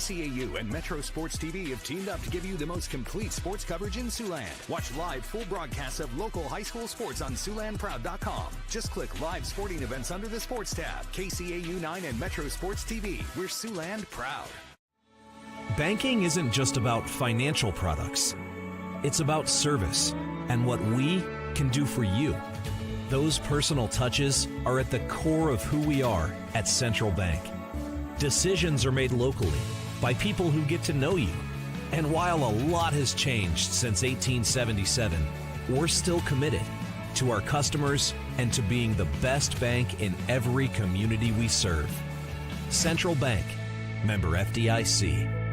KCAU and Metro Sports TV have teamed up to give you the most complete sports coverage in Siouxland. Watch live full broadcasts of local high school sports on SiouxlandProud.com. Just click live sporting events under the sports tab. KCAU 9 and Metro Sports TV. We're Siouxland proud. Banking isn't just about financial products. It's about service and what we can do for you. Those personal touches are at the core of who we are at Central Bank. Decisions are made locally by people who get to know you. And while a lot has changed since 1877, we're still committed to our customers and to being the best bank in every community we serve. Central Bank, member FDIC.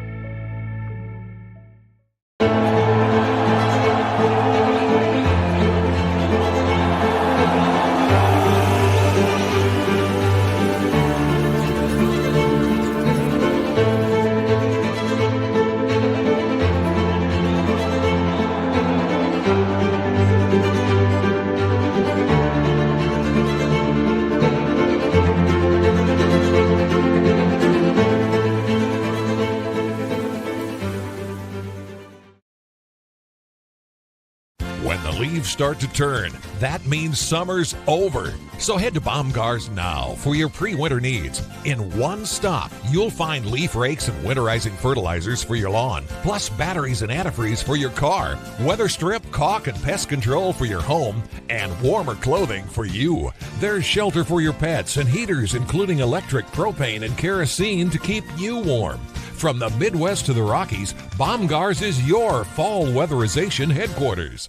Start to turn. That means summer's over. So head to Baumgart's now for your pre-winter needs. In one stop, you'll find leaf rakes and winterizing fertilizers for your lawn, plus batteries and antifreeze for your car, weather strip, caulk, and pest control for your home, and warmer clothing for you. There's shelter for your pets and heaters, including electric, propane, and kerosene to keep you warm. From the Midwest to the Rockies, Baumgart's is your fall weatherization headquarters.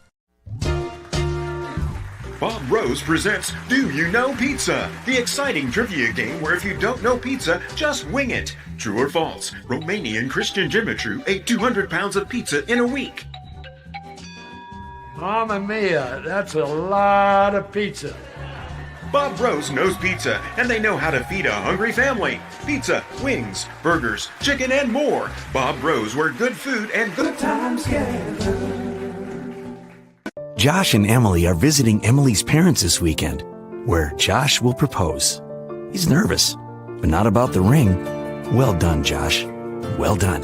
Bob Rose presents Do You Know Pizza? The exciting trivia game where if you don't know pizza, just wing it. True or false, Romanian Christian Dimitru ate 200 pounds of pizza in a week. Mamma mia, that's a lot of pizza. Bob Rose knows pizza, and they know how to feed a hungry family. Pizza, wings, burgers, chicken, and more. Bob Rose, where good food and good times gather. Josh and Emily are visiting Emily's parents this weekend, where Josh will propose. He's nervous, but not about the ring. Well done, Josh. Well done.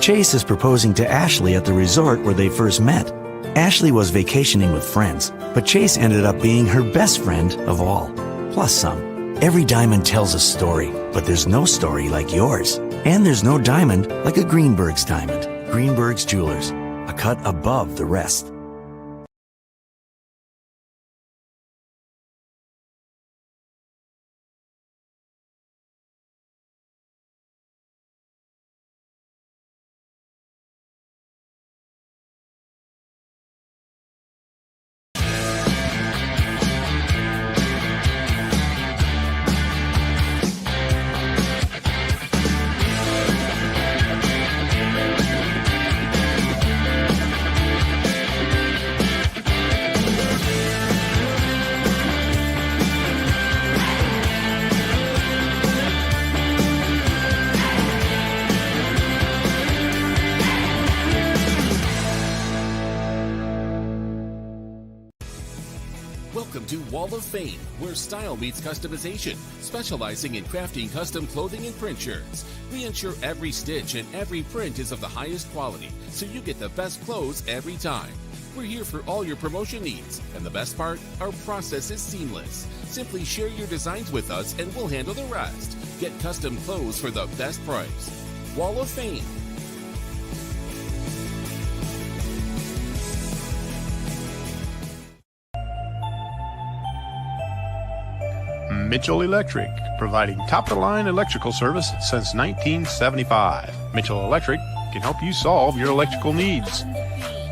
Chase is proposing to Ashley at the resort where they first met. Ashley was vacationing with friends, but Chase ended up being her best friend of all, plus some. Every diamond tells a story, but there's no story like yours. And there's no diamond like a Greenberg's diamond. Greenberg's Jewelers, a cut above the rest. Welcome to Wall of Fame, where style meets customization, specializing in crafting custom clothing and print shirts. We ensure every stitch and every print is of the highest quality, so you get the best clothes every time. We're here for all your promotion needs, and the best part, our process is seamless. Simply share your designs with us and we'll handle the rest. Get custom clothes for the best price. Wall of Fame. Mitchell Electric, providing top-of-the-line electrical service since 1975. Mitchell Electric can help you solve your electrical needs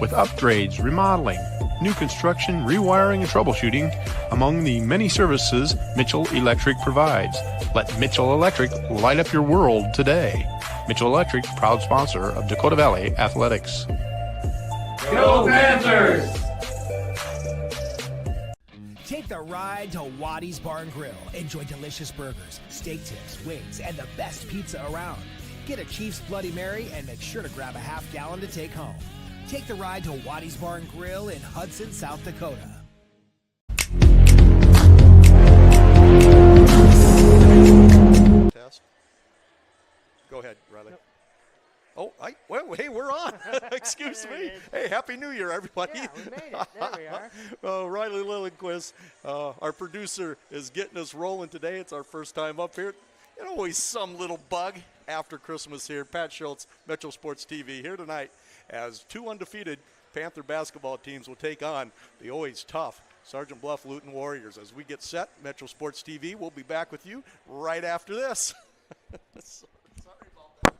with upgrades, remodeling, new construction, rewiring, and troubleshooting, among the many services Mitchell Electric provides. Let Mitchell Electric light up your world today. Mitchell Electric, proud sponsor of Dakota Valley Athletics. Go Panthers! Take the ride to Wattie's Bar and Grill. Enjoy delicious burgers, steak tips, wings, and the best pizza around. Get a Chiefs Bloody Mary and make sure to grab a half-gallon to take home. Take the ride to Wattie's Bar and Grill in Hudson, South Dakota. Test. Go ahead, Riley. Yep. Hey, we're on. Excuse me. Hey, Happy New Year, everybody. Yeah, we made it. There we are. Riley Lillenquist, our producer, is getting us rolling today. It's our first time up here. Always some little bug after Christmas here. Pat Schultz, Metro Sports TV, here tonight as two undefeated Panther basketball teams will take on the always tough Sgt Bluff-Luton Warriors. As we get set, Metro Sports TV, we'll be back with you right after this. Sorry about that.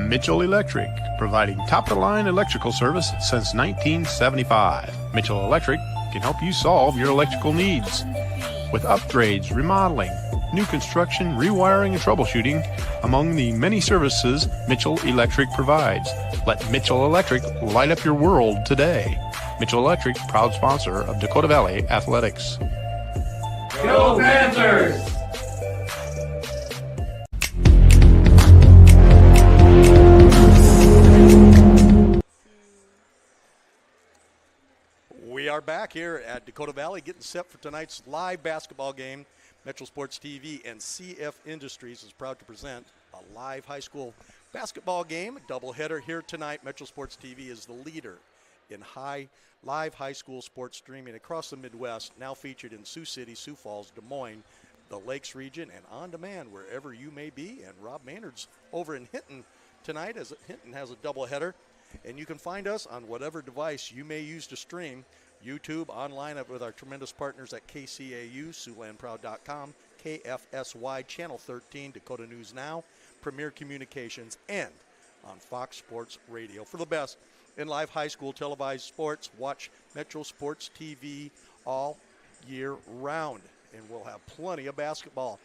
Mitchell Electric, providing top-of-the-line electrical service since 1975. Mitchell Electric can help you solve your electrical needs with upgrades, remodeling, new construction, rewiring, and troubleshooting among the many services Mitchell Electric provides. Let Mitchell Electric light up your world today. Mitchell Electric, proud sponsor of Dakota Valley Athletics. Go Panthers! We are back here at Dakota Valley getting set for tonight's live basketball game. Metro Sports TV and CF Industries is proud to present a live high school basketball game, a doubleheader here tonight. Metro Sports TV is the leader in live high school sports streaming across the Midwest, now featured in Sioux City, Sioux Falls, Des Moines, the Lakes region, and on demand wherever you may be. And Rob Maynard's over in Hinton tonight, as Hinton has a doubleheader. And you can find us on whatever device you may use to stream. YouTube, online with our tremendous partners at KCAU, SiouxlandProud.com, KFSY, Channel 13, Dakota News Now, Premier Communications, and on Fox Sports Radio. For the best in live high school televised sports, watch Metro Sports TV all year round, and we'll have plenty of basketball.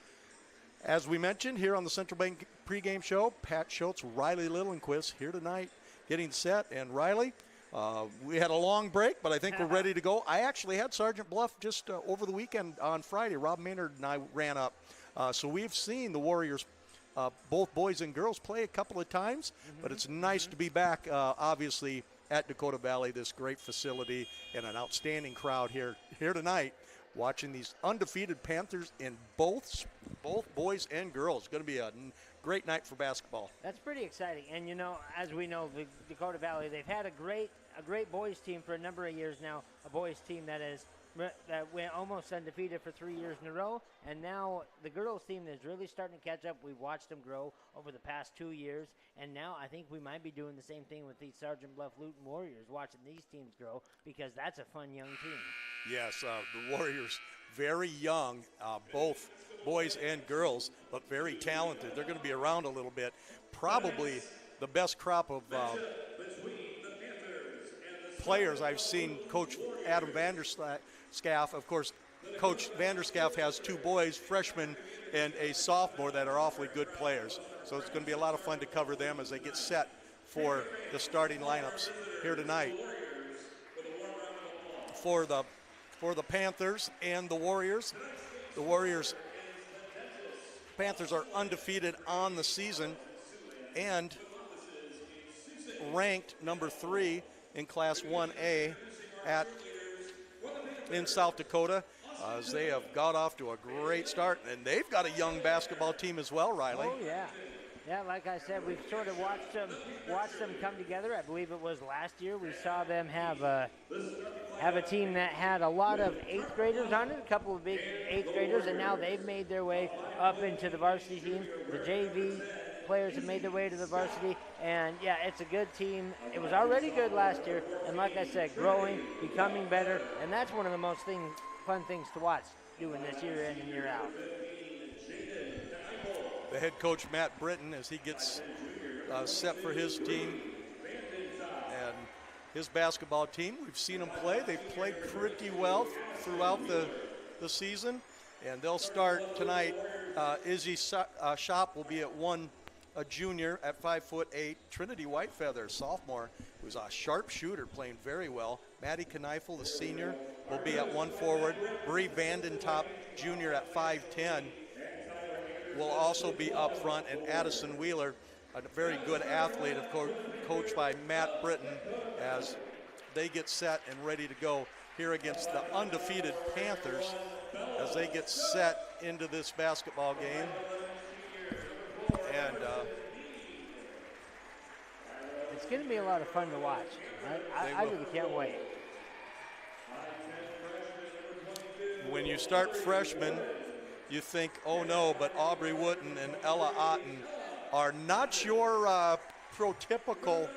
As we mentioned here on the Central Bank pregame show, Pat Schultz, Riley Lillenquist here tonight getting set. And Riley, we had a long break, but I think we're ready to go. I actually had Sgt Bluff just over the weekend on Friday. Rob Maynard and I ran up. So we've seen the Warriors, both boys and girls, play a couple of times. But it's nice to be back, obviously, at Dakota Valley, this great facility, and an outstanding crowd here tonight, watching these undefeated Panthers in both boys and girls. It's going to be a great night for basketball. That's pretty exciting. And, as we know, the Dakota Valley, they've had a great boys team for a number of years now, a boys team that went almost undefeated for 3 years in a row. And now the girls team is really starting to catch up. We've watched them grow over the past 2 years. And now I think we might be doing the same thing with these Sgt Bluff-Luton Warriors, watching these teams grow, because that's a fun young team. Yes, the Warriors, very young, both boys and girls, but very talented. They're going to be around a little bit. Probably the best crop of players I've seen. Coach Adam Vanderscaff, of course, Coach Vanderscaff has two boys, freshmen and a sophomore, that are awfully good players. So it's going to be a lot of fun to cover them as they get set for the starting lineups here tonight. For the Panthers and the Warriors. The Panthers are undefeated on the season and ranked number 3 in Class 1A in South Dakota, as they have got off to a great start. And they've got a young basketball team as well, Riley. Oh, yeah. Yeah, like I said, we've sort of watched them come together. I believe it was last year we saw them have a team that had a lot of 8th graders on it, a couple of big 8th graders, and now they've made their way up into the varsity team. The JV players have made their way to the varsity, and yeah, it's a good team. It was already good last year, and like I said, growing, becoming better, and that's one of the most fun things to watch, doing this year in and year out. The head coach, Matt Britton, as he gets set for his team. And his basketball team. We've seen them play. They've played pretty well throughout the season, and they'll start tonight. Izzy Shop will be at 1, a junior at 5'8". Trinity Whitefeather, sophomore, who's a sharp shooter, playing very well. Maddie Kneifel, the senior, will be at 1 forward. Bree Vandentop, junior, at 5'10", will also be up front, and Addison Wheeler, a very good athlete, coached by Matt Britton, as they get set and ready to go here against the undefeated Panthers as they get set into this basketball game. And it's going to be a lot of fun to watch. I really can't wait. When you start freshmen, you think, oh no, but Aubrey Wooten and Ella Otten are not your prototypical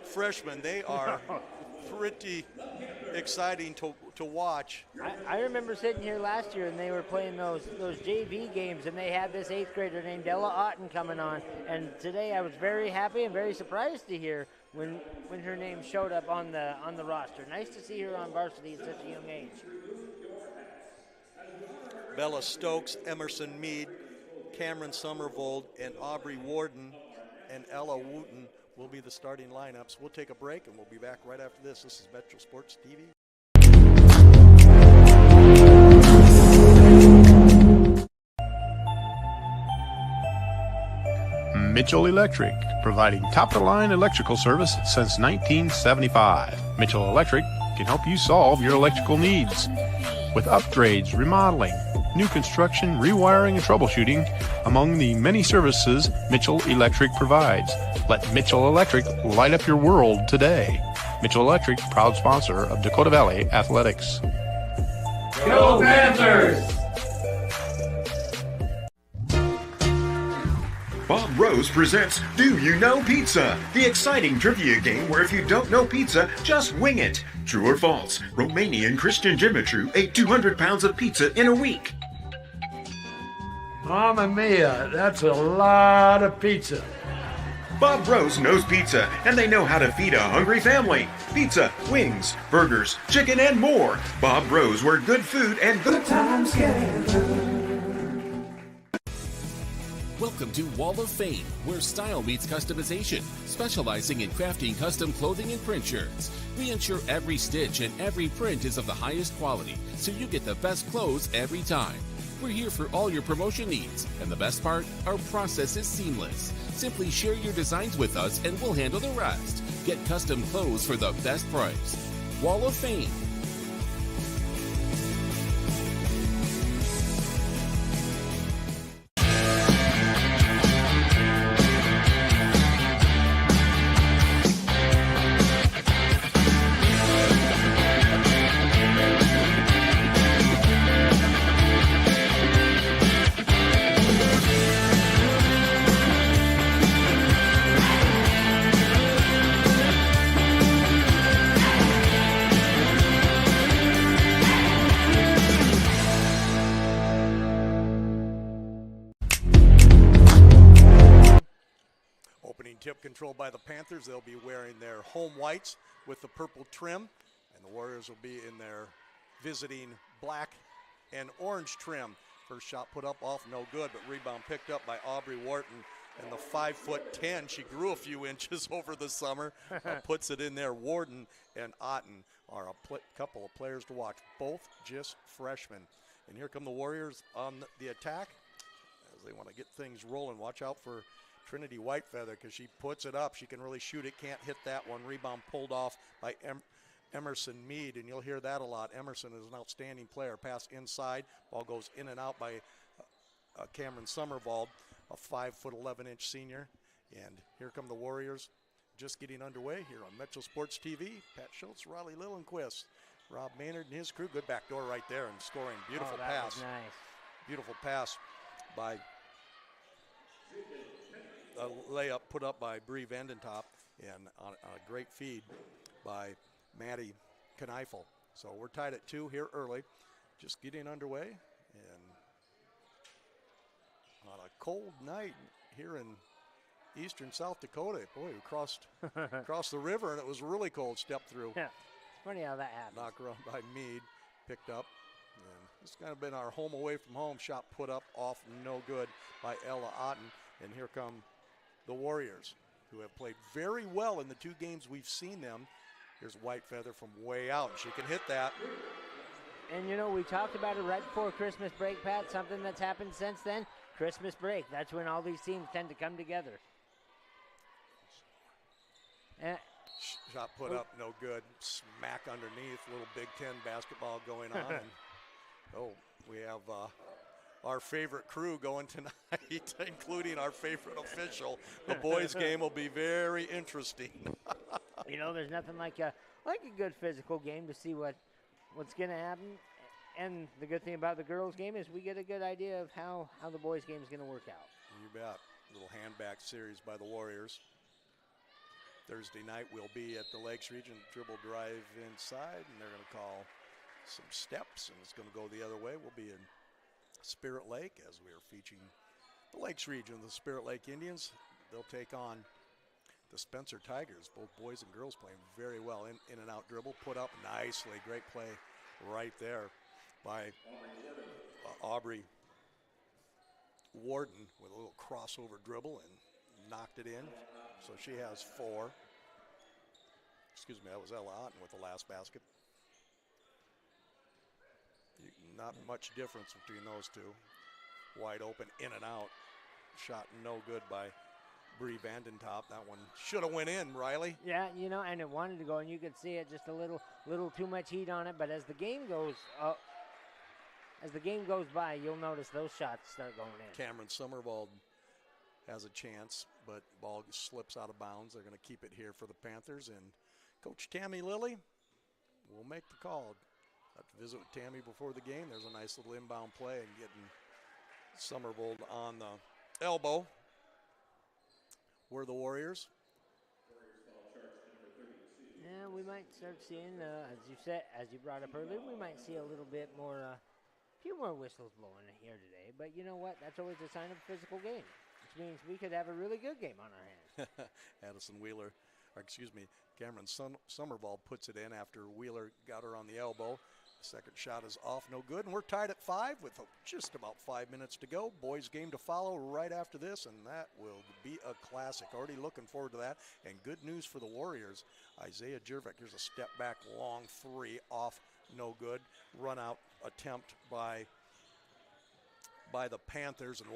freshmen. They are pretty exciting to watch. I remember sitting here last year and they were playing those JV games, and they had this 8th grader named Ella Otten coming on, and today I was very happy and very surprised to hear when her name showed up on the roster. Nice to see her on varsity at such a young age. Bella Stokes, Emerson Mead, Cameron Somervold, and Aubrey Warden and Ella Wooten will be the starting lineups. We'll take a break and we'll be back right after this. This is Metro Sports TV. Mitchell Electric, providing top-of-the-line electrical service since 1975. Mitchell Electric can help you solve your electrical needs with upgrades, remodeling, new construction, rewiring, and troubleshooting, among the many services Mitchell Electric provides. Let Mitchell Electric light up your world today. Mitchell Electric, proud sponsor of Dakota Valley Athletics. Go Panthers! Bob Rose presents Do You Know Pizza? The exciting trivia game where if you don't know pizza, just wing it. True or false? Romanian Christian Dimitru ate 200 pounds of pizza in a week. Mamma mia, that's a lot of pizza. Bob Rose knows pizza, and they know how to feed a hungry family. Pizza, wings, burgers, chicken, and more. Bob Rose, where good food and good times get. Welcome to Wall of Fame, where style meets customization, specializing in crafting custom clothing and print shirts. We ensure every stitch and every print is of the highest quality, so you get the best clothes every time. We're here for all your promotion needs, and the best part, our process is seamless. Simply share your designs with us and we'll handle the rest. Get custom clothes for the best price. Wall of Fame. Tip controlled by the Panthers. They'll be wearing their home whites with the purple trim, and the Warriors will be in their visiting black and orange trim. First shot put up off, no good, but rebound picked up by Aubrey Wharton, and the 5'10", she grew a few inches over the summer, puts it in there. Warden and Otten are a couple of players to watch, both just freshmen. And here come the Warriors on the attack as they want to get things rolling. Watch out for Trinity Whitefeather because she puts it up. She can really shoot it, can't hit that one. Rebound pulled off by Emerson Mead, and you'll hear that a lot. Emerson is an outstanding player. Pass inside. Ball goes in and out by Cameron Somervold, a 5'11" senior. And here come the Warriors just getting underway here on Metro Sports TV. Pat Schultz, Riley Lillenquist, Rob Maynard and his crew. Good back door right there and scoring. Beautiful pass. Was nice. Beautiful pass by a layup put up by Bree Vandentop, and on a great feed by Maddie Kneifel. So we're tied at 2 here early, just getting underway, and on a cold night here in Eastern South Dakota. Boy, we crossed the river, and it was really cold. Step through. Yeah, funny how that happens. Knocked around by Meade, picked up. And it's kind of been our home away from home. Shot put up off, no good by Ella Otten. And here come the Warriors, who have played very well in the 2 games we've seen them. Here's White Feather from way out. She can hit that. And, you know, we talked about it right before Christmas break, Pat, something that's happened since then. Christmas break, that's when all these teams tend to come together. Shot put up, no good. Smack underneath, little Big Ten basketball going on. And, we have our favorite crew going tonight, including our favorite official. The boys' game will be very interesting. You know, there's nothing like a good physical game to see what's going to happen. And the good thing about the girls' game is we get a good idea of how the boys' game is going to work out. You bet. Little handback series by the Warriors. Thursday night we'll be at the Lakes Region dribble drive inside, and they're going to call some steps, and it's going to go the other way. We'll be in Spirit Lake as we are featuring the Lakes Region, the Spirit Lake Indians. They'll take on the Spencer Tigers, both boys and girls playing very well. In and out dribble, put up nicely. Great play right there by Aubrey Warden with a little crossover dribble and knocked it in. So she has 4. Excuse me, that was Ella Otten with the last basket. Not much difference between those two. Wide open, in and out. Shot no good by Bree Vandentop. That one should have went in, Riley. Yeah, you know, and it wanted to go, and you could see it, just a little too much heat on it. But as the game goes by, you'll notice those shots start going in. Cameron Summervold has a chance, but ball slips out of bounds. They're going to keep it here for the Panthers, and Coach Tammy Lilly will make the call. Have to visit with Tammy before the game. There's a nice little inbound play and getting Summervold on the elbow. We're the Warriors. Yeah, we might start seeing, as you brought up earlier, we might see a little bit more, a few more whistles blowing here today. But you know what? That's always a sign of a physical game, which means we could have a really good game on our hands. Cameron Summervold puts it in after Wheeler got her on the elbow. Second shot is off, no good, and we're tied at 5 with just about 5 minutes to go. Boys game to follow right after this, and that will be a classic. Already looking forward to that. And good news for the Warriors. Isaiah Jervik, here's a step back long 3 off, no good. Run out attempt by the Panthers, and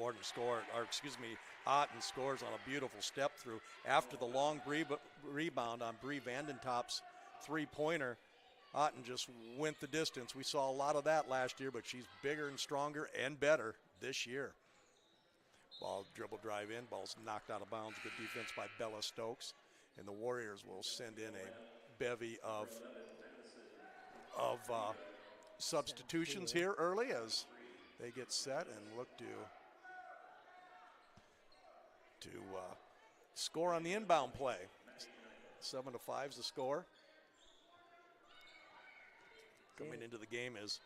Otten scores on a beautiful step through after the long rebound on Bree Vandentop's 3-pointer. Otten just went the distance. We saw a lot of that last year, but she's bigger and stronger and better this year. Ball dribble drive in. Ball's knocked out of bounds. Good defense by Bella Stokes. And the Warriors will send in a bevy of substitutions here early as they get set and look to score on the inbound play. 7-5 is the score. Coming into the game is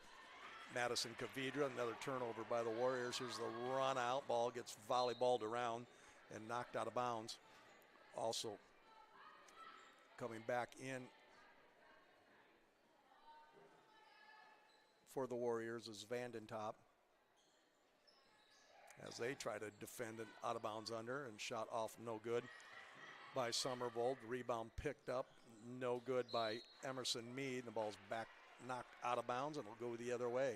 Madison Kavidra. Another turnover by the Warriors. Here's the run out. Ball gets volleyballed around and knocked out of bounds. Also coming back in for the Warriors is Vandentop as they try to defend an out of bounds under, and shot off no good by Summervold. Rebound picked up, no good by Emerson Meade. The ball's back knocked out of bounds, and will go the other way.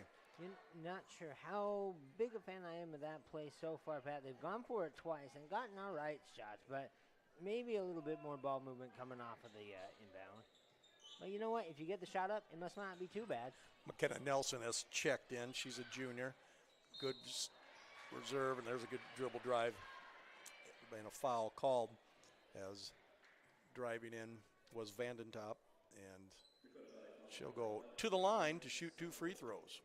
Not sure how big a fan I am of that play so far, Pat. They've gone for it twice and gotten all right shots, but maybe a little bit more ball movement coming off of the inbound. But you know what? If you get the shot up, it must not be too bad. McKenna Nelson has checked in. She's a junior. Good reserve, and there's a good dribble drive. And a foul called as driving in was Vandentop, and she'll go to the line to shoot 2 free throws.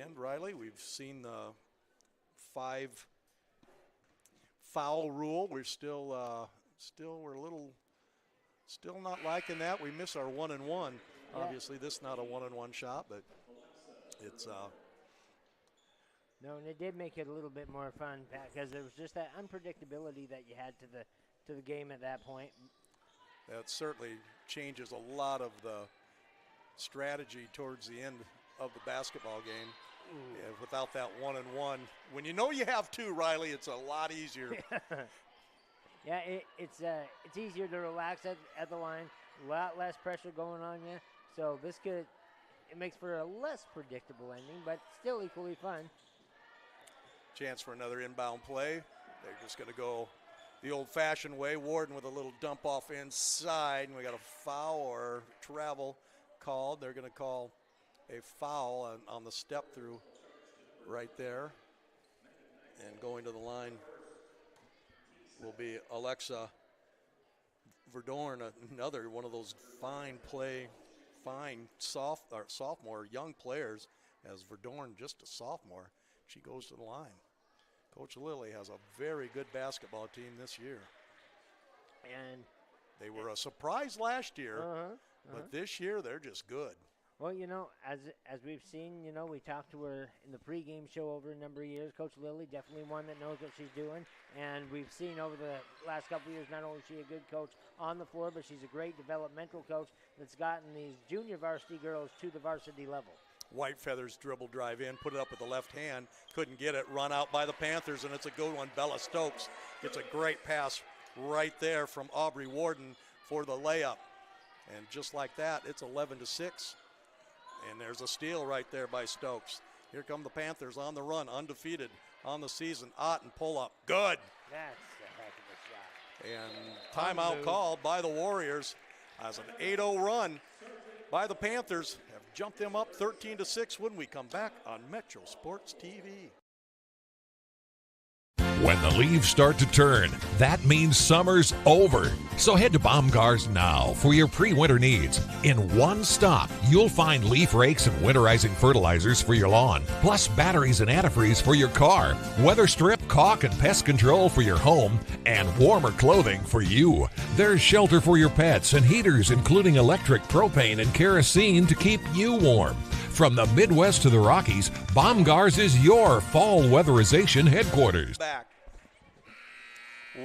And Riley, we've seen the 5 foul rule. We're still not liking that. We miss our 1-and-1. Yeah. Obviously, this is not a 1-and-1 shot, but it's No, and it did make it a little bit more fun because there was just that unpredictability that you had to the game at that point. That certainly changes a lot of the strategy towards the end of the basketball game. Yeah, without that 1-and-1, when you know you have two, Riley, it's a lot easier. Yeah, it's easier to relax at the line, a lot less pressure going on you. So it makes for a less predictable ending, but still equally fun. Chance for another inbound play. They're just going to go the old-fashioned way. Warden with a little dump off inside, and we got a foul or travel called. They're going to call a foul on the step through right there. And going to the line will be Alexa Verdorn, another one of those fine sophomore young players, as Verdorn just a sophomore. She goes to the line. Coach Lilly has a very good basketball team this year. And they were a surprise last year, but this year they're just good. Well, as we've seen, we talked to her in the pregame show over a number of years. Coach Lilly, definitely one that knows what she's doing. And we've seen over the last couple of years, not only is she a good coach on the floor, but she's a great developmental coach that's gotten these junior varsity girls to the varsity level. White Feathers dribble drive in, put it up with the left hand, couldn't get it, run out by the Panthers, and it's a good one. Bella Stokes gets a great pass right there from Aubrey Warden for the layup. And just like that, it's 11-6. And there's a steal right there by Stokes. Here come the Panthers on the run, undefeated on the season. Otten pull up, good. That's a heck of a And shot. timeout called by the Warriors as an 8-0 run by the Panthers have jumped them up 13-6 when we come back on Metro Sports TV. When the leaves start to turn, that means summer's over. So head to Baumgart's now for your pre-winter needs. In one stop, you'll find leaf rakes and winterizing fertilizers for your lawn, plus batteries and antifreeze for your car, weather strip, caulk, and pest control for your home, and warmer clothing for you. There's shelter for your pets and heaters, including electric, propane, and kerosene to keep you warm. From the Midwest to the Rockies, Baumgart's is your fall weatherization headquarters.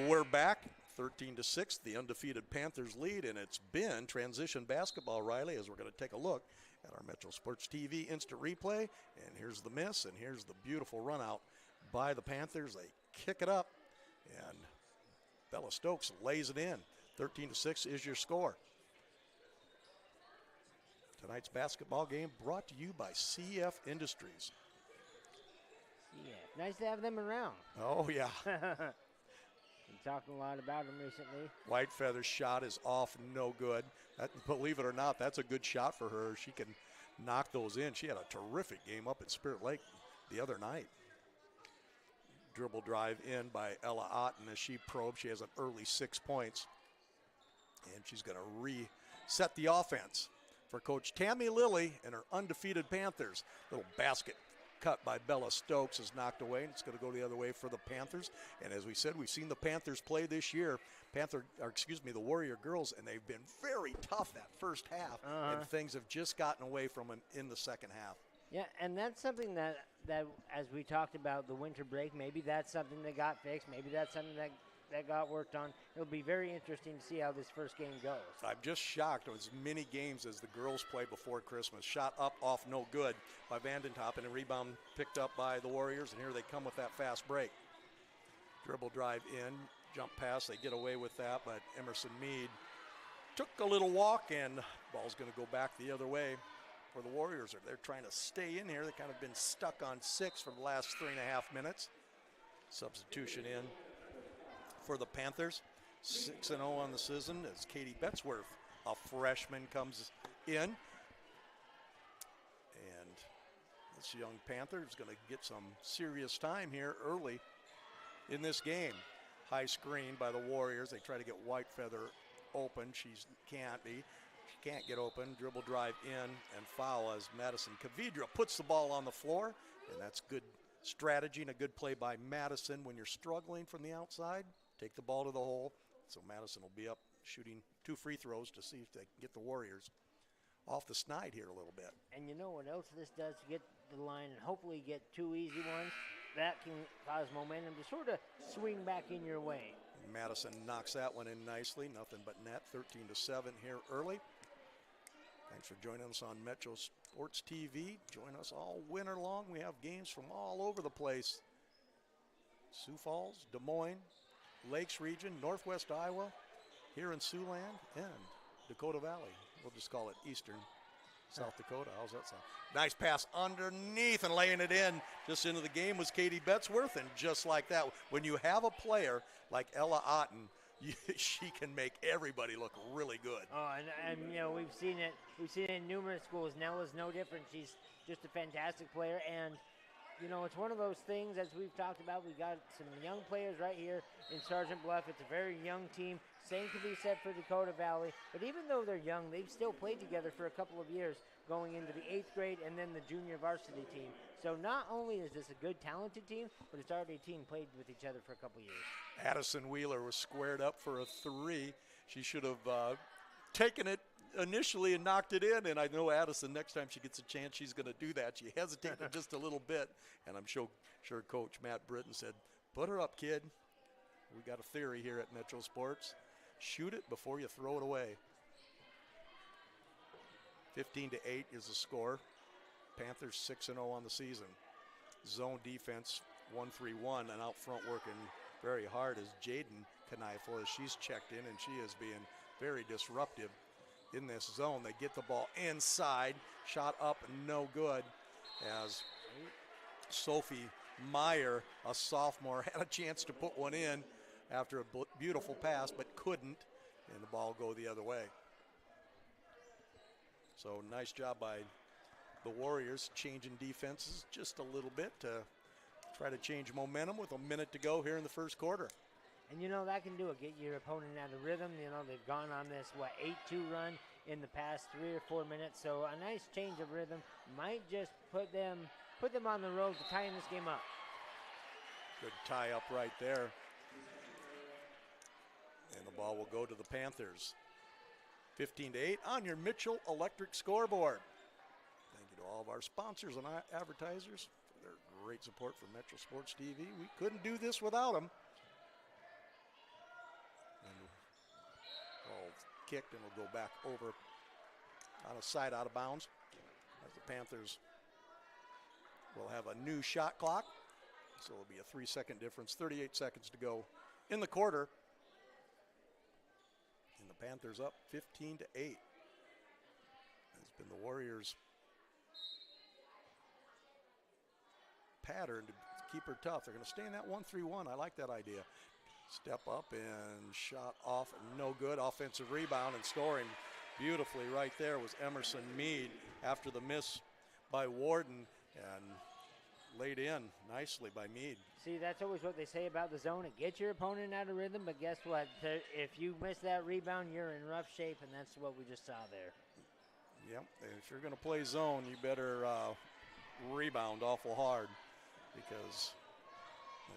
We're back, 13-6, the undefeated Panthers lead, and it's been transition basketball, Riley, as we're going to take a look at our Metro Sports TV instant replay. And here's the miss, and here's the beautiful run out by the Panthers. They kick it up, and Bella Stokes lays it in. 13-6 is your score. Tonight's basketball game brought to you by CF Industries. Yeah, nice to have them around. Oh, yeah. Been talking a lot about them recently. White Feather's shot is off, no good. Believe it or not, that's a good shot for her. She can knock those in. She had a terrific game up at Spirit Lake the other night. Dribble drive in by Ella Otten as she probes. She has an early 6 points. And she's going to reset the offense for Coach Tammy Lilly and her undefeated Panthers. Little basket cut by Bella Stokes is knocked away, and it's going to go the other way for the Panthers. And as we said, we've seen the Panthers play this year, the Warrior girls, and they've been very tough that first half, and things have just gotten away from them in the second half. Yeah, and that's something that as we talked about the winter break, maybe that's something that got fixed, maybe that's something that got worked on. It'll be very interesting to see how this first game goes. I'm just shocked. It was many games as the girls played before Christmas. Shot up, off, no good by Vandentop, and a rebound picked up by the Warriors, and here they come with that fast break. Dribble drive in, jump pass, they get away with that, but Emerson Mead took a little walk, and ball's going to go back the other way for the Warriors. They're trying to stay in here. They've kind of been stuck on 6 for the last 3.5 minutes. Substitution in for the Panthers. 6-0 on the season as Katie Betzworth, a freshman, comes in. And this young Panther is going to get some serious time here early in this game. High screen by the Warriors. They try to get White Feather open. She can't get open. Dribble drive in and foul as Madison Kavidra puts the ball on the floor. And that's good strategy and a good play by Madison. When you're struggling from the outside, take the ball to the hole. So Madison will be up shooting 2 free throws to see if they can get the Warriors off the snide here a little bit. And you know what else this does to get the line and hopefully get 2 easy ones? That can cause momentum to sort of swing back in your way. Madison knocks that one in nicely. Nothing but net. 13-7 here early. Thanks for joining us on Metro Sports TV. Join us all winter long. We have games from all over the place. Sioux Falls, Des Moines, Lakes region, Northwest Iowa, here in Siouxland, and Dakota Valley. We'll just call it Eastern South Dakota. How's that sound? Nice pass underneath and laying it in just into the game was Katie Betzworth, and just like that, when you have a player like Ella Otten, she can make everybody look really good. Oh, and you know, we've seen it in numerous schools. Nella's no different. She's just a fantastic player, and you know, it's one of those things, as we've talked about, we got some young players right here in Sgt Bluff. It's a very young team. Same can be said for Dakota Valley. But even though they're young, they've still played together for a couple of years, going into the 8th grade and then the junior varsity team. So not only is this a good, talented team, but it's already a team played with each other for a couple years. Addison Wheeler was squared up for a 3. She should have taken it initially and knocked it in, and I know Addison, next time she gets a chance, she's going to do that. She hesitated just a little bit, and I'm sure Coach Matt Britton said, put her up, kid. We got a theory here at Metro Sports. Shoot it before you throw it away. 15-8 is the score. Panthers 6-0 on the season. Zone defense 1-3-1, and out front working very hard is Jaden Kneifel as she's checked in, and she is being very disruptive in this zone. They get the ball inside, shot up, no good, as Sophie Meyer, a sophomore, had a chance to put one in after a beautiful pass, but couldn't, and the ball go the other way. So nice job by the Warriors changing defenses just a little bit to try to change momentum with a minute to go here in the first quarter. And you know, that can do it, get your opponent out of rhythm. You know, they've gone on this, 8-2 run in the past 3 or 4 minutes. So a nice change of rhythm might just put them on the road to tying this game up. Good tie up right there. And the ball will go to the Panthers. 15-8 on your Mitchell Electric scoreboard. Thank you to all of our sponsors and advertisers for their great support for Metro Sports TV. We couldn't do this without them. Ball kicked and will go back over on a side out of bounds as the Panthers will have a new shot clock. So it'll be a 3-second difference, 38 seconds to go in the quarter. And the Panthers up 15-8. It's been the Warriors' pattern to keep her tough. They're going to stay in that 1-3-1. I like that idea. Step up and shot off, no good. Offensive rebound and scoring beautifully right there was Emerson Mead after the miss by Warden, and laid in nicely by Mead. See, that's always what they say about the zone. It gets your opponent out of rhythm, but guess what? If you miss that rebound, you're in rough shape, and that's what we just saw there. Yep, if you're going to play zone, you better rebound awful hard, because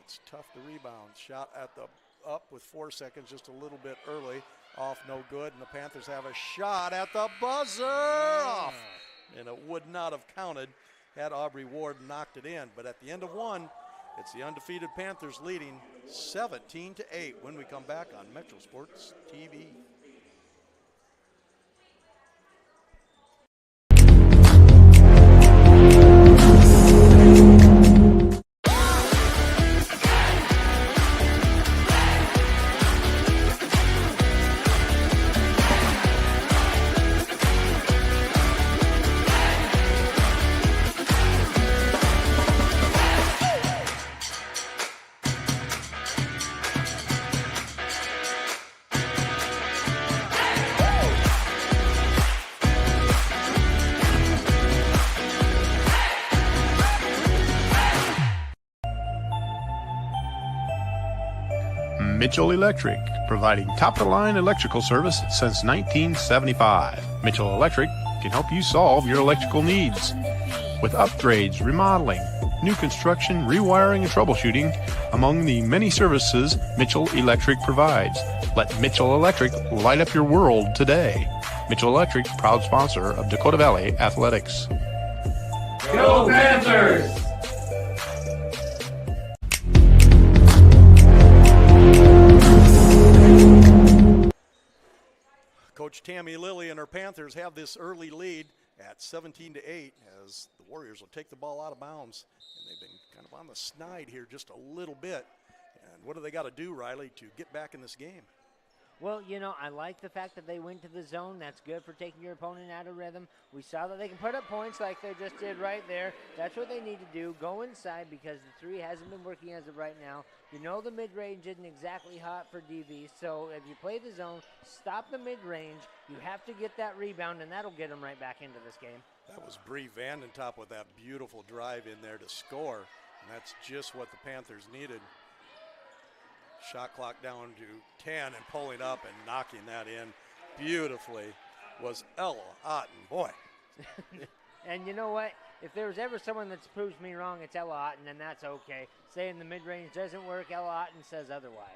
it's tough to rebound. Shot at the up with 4 seconds, just a little bit early. Off, no good, and the Panthers have a shot at the buzzer. Off, and it would not have counted had Aubrey Ward knocked it in. But at the end of one, it's the undefeated Panthers leading 17-8 when we come back on Metro Sports TV. Mitchell Electric, providing top-of-the-line electrical service since 1975. Mitchell Electric can help you solve your electrical needs with upgrades, remodeling, new construction, rewiring, and troubleshooting, among the many services Mitchell Electric provides. Let Mitchell Electric light up your world today. Mitchell Electric, proud sponsor of Dakota Valley Athletics. Go Panthers! Coach Tammy Lilly and her Panthers have this early lead at 17-8 as the Warriors will take the ball out of bounds. And they've been kind of on the snide here just a little bit. And what do they got to do, Riley, to get back in this game? Well, you know, I like the fact that they went to the zone. That's good for taking your opponent out of rhythm. We saw that they can put up points like they just did right there. That's what they need to do. Go inside because the three hasn't been working as of right now. You know the mid-range isn't exactly hot for DV, so if you play the zone, stop the mid-range. You have to get that rebound, and that'll get them right back into this game. That was Bree Vandentop with that beautiful drive in there to score, and that's just what the Panthers needed. Shot clock down to 10 and pulling up and knocking that in beautifully was Ella Otten. Boy. And you know what? If there was ever someone that's proved me wrong, it's Ella Otten, and that's okay. Saying the mid-range doesn't work, Ella Otten says otherwise.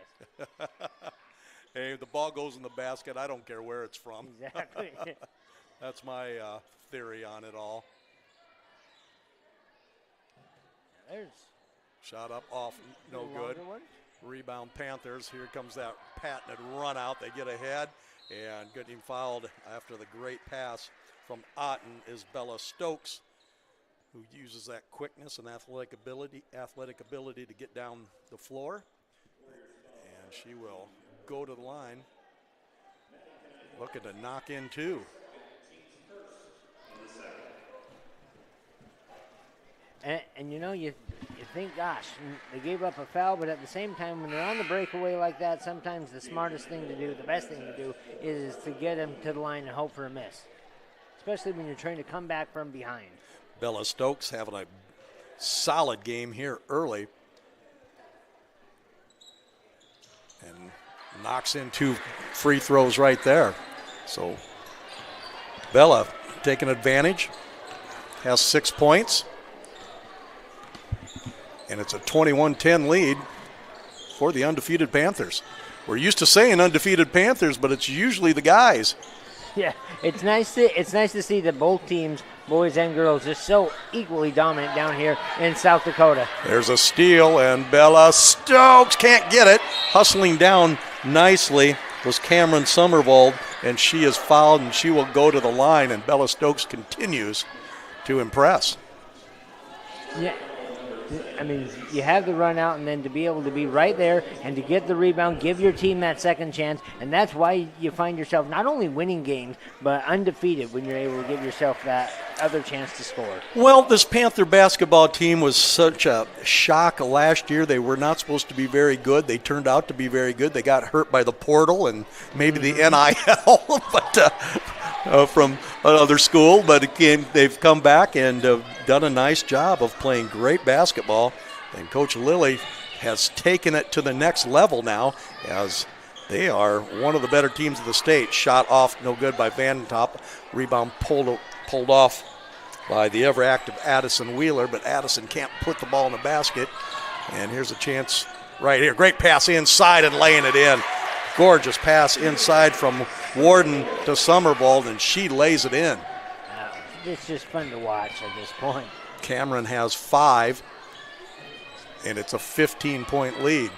Hey, the ball goes in the basket. I don't care where it's from. Exactly. That's my theory on it all. There's shot up off, no good. Rebound Panthers. Here comes that patented run out. They get ahead, and getting fouled after the great pass from Otten is Bella Stokes, who uses that quickness and athletic ability to get down the floor. And she will go to the line, looking to knock in two. And you know, you think, gosh, they gave up a foul, but at the same time, when they're on the breakaway like that, sometimes the smartest thing to do, the best thing to do, is to get them to the line and hope for a miss, especially when you're trying to come back from behind. Bella Stokes having a solid game here early. And knocks in two free throws right there. So Bella taking advantage, has 6 points. And it's a 21-10 lead for the undefeated Panthers. We're used to saying undefeated Panthers, but it's usually the guys. Yeah, it's nice to see that both teams, boys and girls, just so equally dominant down here in South Dakota. There's a steal, and Bella Stokes can't get it. Hustling down nicely was Cameron Summervold, and she is fouled, and she will go to the line, and Bella Stokes continues to impress. Yeah. I mean, you have the run out, and then to be able to be right there and to get the rebound, give your team that second chance, and that's why you find yourself not only winning games, but undefeated when you're able to give yourself that other chance to score. Well, this Panther basketball team was such a shock last year. They were not supposed to be very good. They turned out to be very good. They got hurt by the portal and maybe the NIL, but from another school. But again, they've come back and done a nice job of playing great basketball. And Coach Lilly has taken it to the next level now, as they are one of the better teams of the state. Shot off, no good by Vandentop. Rebound pulled off by the ever-active Addison Wheeler, but Addison can't put the ball in the basket. And here's a chance right here. Great pass inside and laying it in. Gorgeous pass inside from Warden to Summervold, and she lays it in. It's just fun to watch at this point. Cameron has 5, and it's a 15-point lead.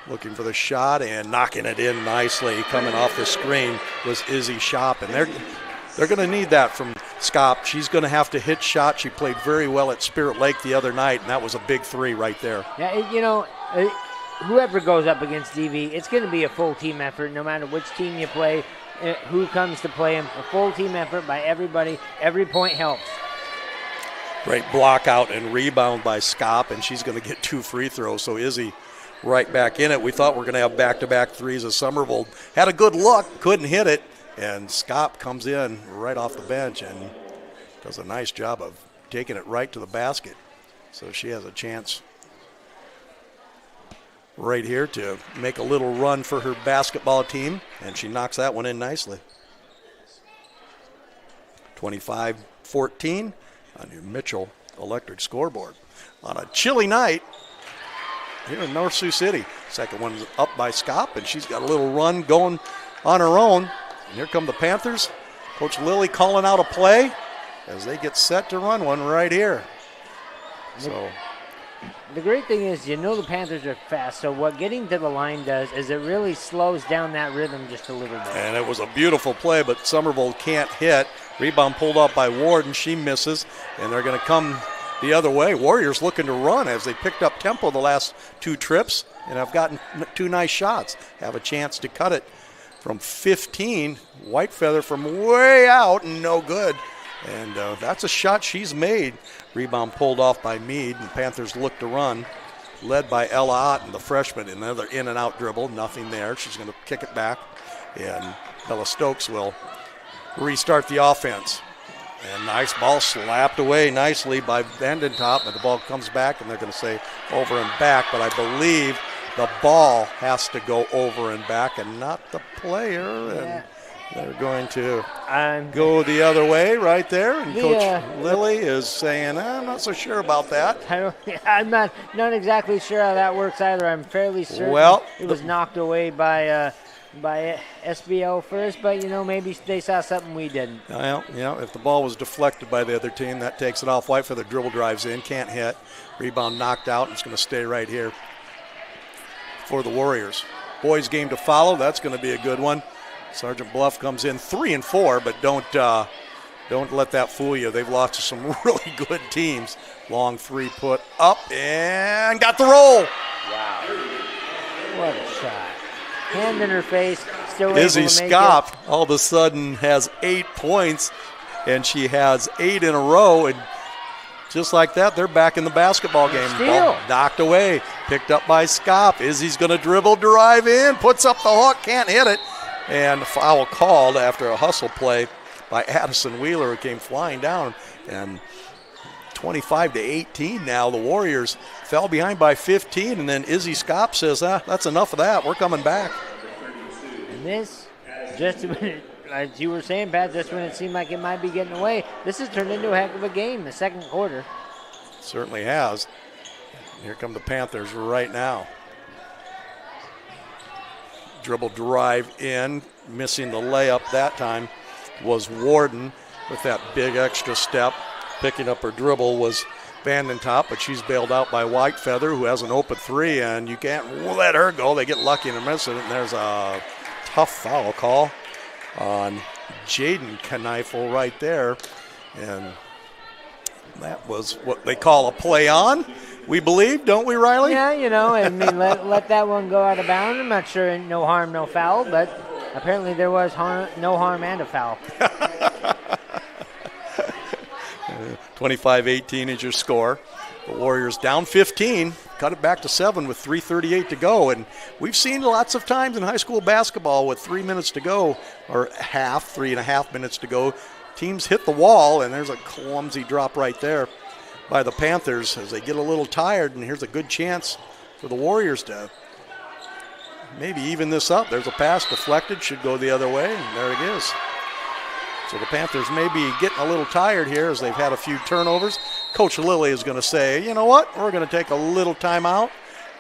Looking for the shot and knocking it in nicely. Coming off the screen was Izzy Shop, and they're going to need that from Scott. She's going to have to hit shots. She played very well at Spirit Lake the other night, and that was a big 3 right there. Yeah, you know, whoever goes up against DV, it's going to be a full team effort no matter which team you play, who comes to play them. A full team effort by everybody. Every point helps. Great block out and rebound by Scott, and she's going to get 2 free throws. So Izzy right back in it. We thought we were going to have back-to-back threes as Summervold had a good look, couldn't hit it, and Scott comes in right off the bench and does a nice job of taking it right to the basket. So she has a chance right here to make a little run for her basketball team, and she knocks that one in nicely. 25-14 on your Mitchell Electric scoreboard. On a chilly night here in North Sioux City. Second one up by Scott, and she's got a little run going on her own. And here come the Panthers. Coach Lilly calling out a play as they get set to run one right here. So the great thing is, the Panthers are fast, so what getting to the line does is it really slows down that rhythm just a little bit. And it was a beautiful play, but Somerville can't hit. Rebound pulled up by Warden. She misses, and they're going to come the other way. Warriors looking to run as they picked up tempo the last 2 trips and have gotten 2 nice shots. Have a chance to cut it from 15. Whitefeather from way out and no good. And that's a shot she's made. Rebound pulled off by Meade, and Panthers look to run, led by Ella Otten, the freshman. Another in and out dribble, nothing there. She's going to kick it back, and Bella Stokes will restart the offense. And nice ball slapped away nicely by Vandentop, but the ball comes back, and they're going to say over and back, but I believe the ball has to go over and back and not the player. And they're going to go the other way right there. And Coach Lilly is saying, I'm not so sure about that. I'm not exactly sure how that works either. I'm fairly certain it was knocked away by SBO first, but, maybe they saw something we didn't. Well, if the ball was deflected by the other team, that takes it off. Whitefeather dribble drives in, can't hit. Rebound knocked out, and it's going to stay right here for the Warriors. Boys game to follow. That's going to be a good one. Sgt Bluff comes in 3-4, but don't let that fool you. They've lost to some really good teams. Long 3 put up and got the roll. Wow. What a shot. Hand in her face, still Izzy able to make Skop it. all of a sudden has 8 points, and she has 8 in a row, and just like that, they're back in the basketball game. Ball knocked away, picked up by Skop. Izzy's going to dribble, drive in, puts up the hook, can't hit it, and foul called after a hustle play by Addison Wheeler, who came flying down, and 25-18 now. The Warriors fell behind by 15, and then Izzy Skop says, that's enough of that. We're coming back. And this, just when, as you were saying, Pat, just when it seemed like it might be getting away, this has turned into a heck of a game, the second quarter. Certainly has. Here come the Panthers right now. Dribble drive in, missing the layup that time was Warden with that big extra step. Picking up her dribble was Vandentop, but she's bailed out by Whitefeather, who has an open 3, and you can't let her go. They get lucky and miss it, and there's a tough foul call on Jaden Kneifel right there. And that was what they call a play on, we believe, don't we, Riley? Yeah, let that one go out of bounds. I'm not sure, no harm, no foul, but apparently there was no harm and a foul. 25-18 is your score. The Warriors down 15, cut it back to 7 with 3:38 to go. And we've seen lots of times in high school basketball with 3 minutes to go, or 3.5 minutes to go, teams hit the wall, and there's a clumsy drop right there by the Panthers as they get a little tired, and here's a good chance for the Warriors to maybe even this up. There's a pass deflected, should go the other way, and there it is. So the Panthers may be getting a little tired here as they've had a few turnovers. Coach Lilly is going to say, you know what, we're going to take a little timeout,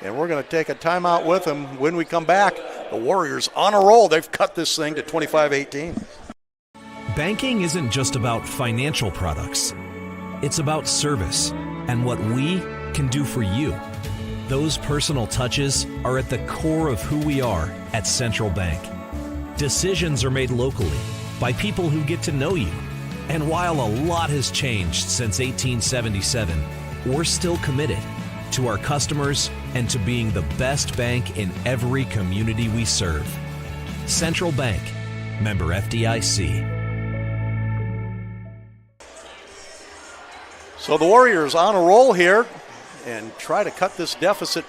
and we're going to take a timeout with them. When we come back, the Warriors on a roll. They've cut this thing to 25-18. Banking isn't just about financial products. It's about service and what we can do for you. Those personal touches are at the core of who we are at Central Bank. Decisions are made locally by people who get to know you. And while a lot has changed since 1877, we're still committed to our customers and to being the best bank in every community we serve. Central Bank, member FDIC. So the Warriors on a roll here and try to cut this deficit.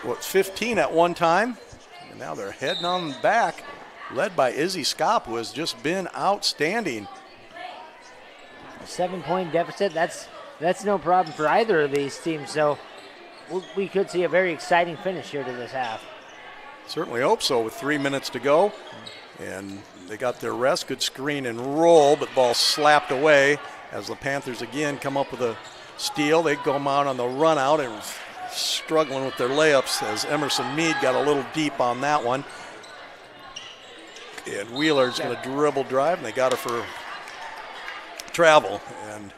What's 15 at one time, and now they're heading on back, led by Izzy Skop, who has just been outstanding. A 7-point deficit, that's no problem for either of these teams, so we could see a very exciting finish here to this half. Certainly hope so with 3 minutes to go. And they got their rest, good screen and roll, but ball slapped away as the Panthers again come up with a steal. They go out on the run out and struggling with their layups as Emerson Meade got a little deep on that one. And Wheeler's going to dribble drive, and they got her for travel. And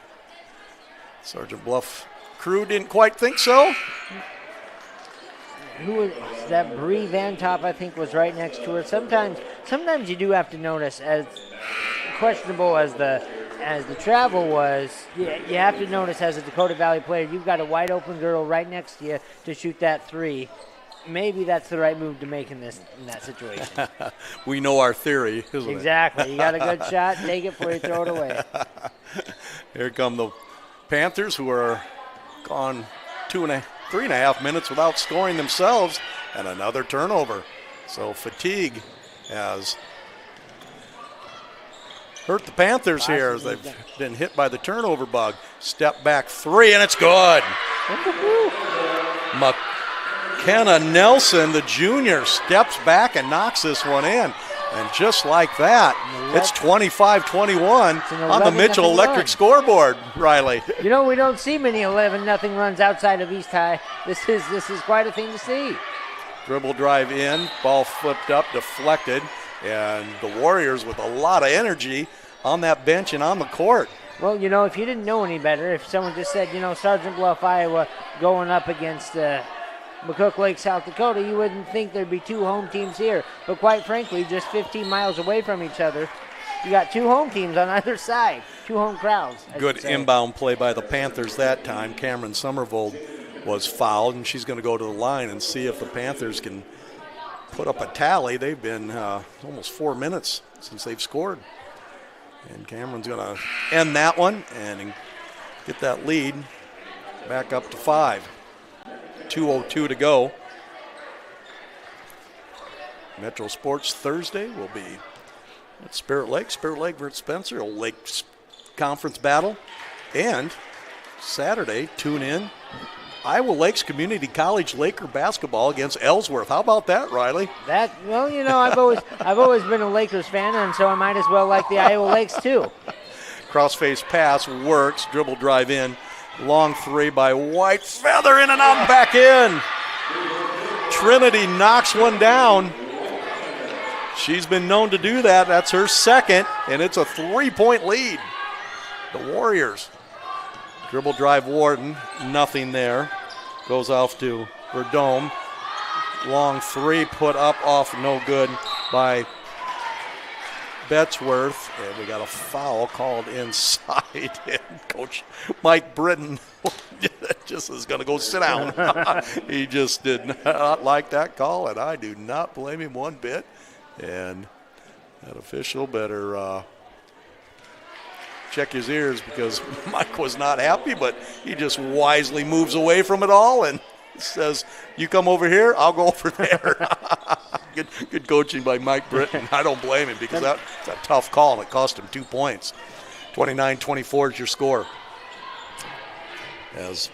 Sgt Bluff crew didn't quite think so. Who was that? Bree Van Top, I think, was right next to her. Sometimes you do have to notice, as questionable as the travel was, you have to notice as a Dakota Valley player, you've got a wide open girl right next to you to shoot that three. Maybe that's the right move to make in that situation. We know our theory, isn't it? Exactly. You got a good shot, take it before you throw it away. Here come the Panthers, who are gone 3.5 minutes without scoring themselves, and another turnover. So fatigue has hurt the Panthers here as they've been hit by the turnover bug. Step back three, and it's good. McKenna Nelson, the junior, steps back and knocks this one in. And just like that, it's 25-21 on the Mitchell Electric scoreboard, Riley. You know, we don't see many 11-0 runs outside of East High. This is quite a thing to see. Dribble drive in, ball flipped up, deflected, and the Warriors with a lot of energy on that bench and on the court. Well, you know, if you didn't know any better, if someone just said, you know, Sgt Bluff, Iowa going up against McCook Lake, South Dakota, you wouldn't think there'd be two home teams here. But quite frankly, just 15 miles away from each other, you got two home teams on either side, two home crowds. Good inbound play by the Panthers that time. Cameron Somervold was fouled, and she's going to go to the line and see if the Panthers can put up a tally. They've been almost 4 minutes since they've scored. And Cameron's going to end that one and get that lead back up to 5. 2:02 to go. Metro Sports Thursday will be at Spirit Lake versus Spencer, Old Lake Conference battle. And Saturday, tune in, Iowa Lakes Community College Laker basketball against Ellsworth. How about that, Riley? Well, you know, I've always been a Lakers fan, and so I might as well like the Iowa Lakes too. Cross-face pass works, dribble drive in. Long three by White, feather in and out and back in. Trinity knocks one down. She's been known to do that. That's her second, and it's a 3-point lead. The Warriors. Dribble drive Warden, nothing there. Goes off to Verdome. Long three put up off, no good by Betzworth, and we got a foul called inside, and Coach Mike Britton just is going to go sit down. He just did not like that call, and I do not blame him one bit. And that official better check his ears, because Mike was not happy, but he just wisely moves away from it all and says, you come over here, I'll go over there. Good coaching by Mike Britton. I don't blame him, because that's a tough call, and it cost him 2 points. 29-24 is your score. As